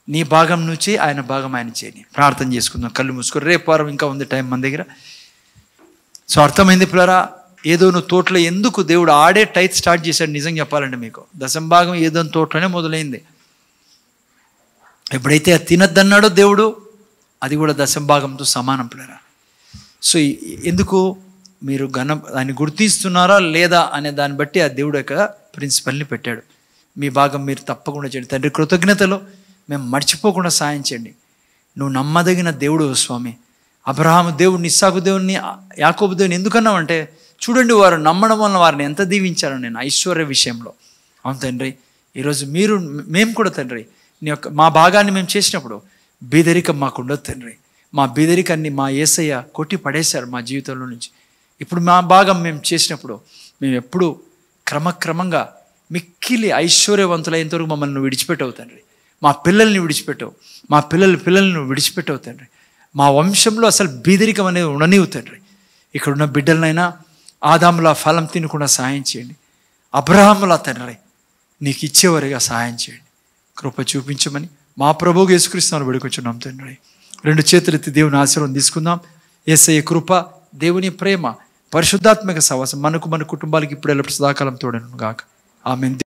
నీ భాగం నుంచి ఆయన భాగం ఆయన చేయని. ప్రార్థన చేసుకుందాం, కళ్ళు మూసుకొని. రేపు వారం ఇంకా ఉంది టైం మన దగ్గర. సో అర్థమైంది పిల్లరా? ఏదో నువ్వు తోటలో ఎందుకు దేవుడు ఆడే టైత్ స్టార్ట్ చేశాడు. నిజంగా చెప్పాలండి మీకు, దశంభాగం ఏదో తోటలోనే మొదలైంది. ఎప్పుడైతే తినద్దన్నాడో దేవుడు, అది కూడా దశంభాగంతో సమానం పిల్లరా. సో ఎందుకు మీరు దాన్ని గుర్తిస్తున్నారా లేదా అనే దాన్ని బట్టి ఆ దేవుడు యొక్క ప్రిన్సిపల్ని పెట్టాడు. మీ భాగం మీరు తప్పకుండా చేయండి. తండ్రి కృతజ్ఞతలో మేము మర్చిపోకుండా సాయం చేయండి. నువ్వు నమ్మదగిన దేవుడు స్వామి. అబ్రహాము దేవుడిని, ఇస్సాకు దేవుడిని, యాకోబు దేవుని ఎందుకన్నావంటే, చూడండి వారు నమ్మడం వలన వారిని ఎంత దీవించారు నేను ఐశ్వర్య విషయంలో. అవును తండ్రి, ఈరోజు మేము కూడా తండ్రి నీ యొక్క మా భాగాన్ని మేము చేసినప్పుడు బీదరికం మాకు ఉండదు తండ్రి. మా బీదరికాన్ని మా యేసయ్య కొట్టి పడేశారు మా జీవితంలో నుంచి. ఇప్పుడు మా భాగం మేము చేసినప్పుడు మేము ఎప్పుడు క్రమక్రమంగా మిక్కిలి ఐశ్వర్యవంతులైనంతవరకు మమ్మల్ని నువ్వు విడిచిపెట్టవు తండ్రి. మా పిల్లల్ని విడిచిపెట్టవు, మా పిల్లల్ని నువ్వు విడిచిపెట్టవు తండ్రి. మా వంశంలో అసలు బీదరికం అనేది ఉండనివ్వు తండ్రి. ఇక్కడున్న బిడ్డలనైనా ఆదాములా ఫలం తినకుండా సహాయం చేయండి. అబ్రహాములా తండ్రి నీకు ఇచ్చేవారిగా సహాయం చేయండి. కృప చూపించమని మా ప్రభువు యేసుక్రీస్తును వేడుకొచ్చున్నాం తండ్రి. 2 చేతులెత్తి దేవుని ఆశీర్వాదం తీసుకుందాం. యేసయ్య కృప, దేవుని ప్రేమ, పరిశుద్ధాత్మక సహవాసం మనకు మన కుటుంబాలకి ఇప్పుడు ఎల్లప్పుడూ సదాకాలం తోడను గాక. ఆమేన్.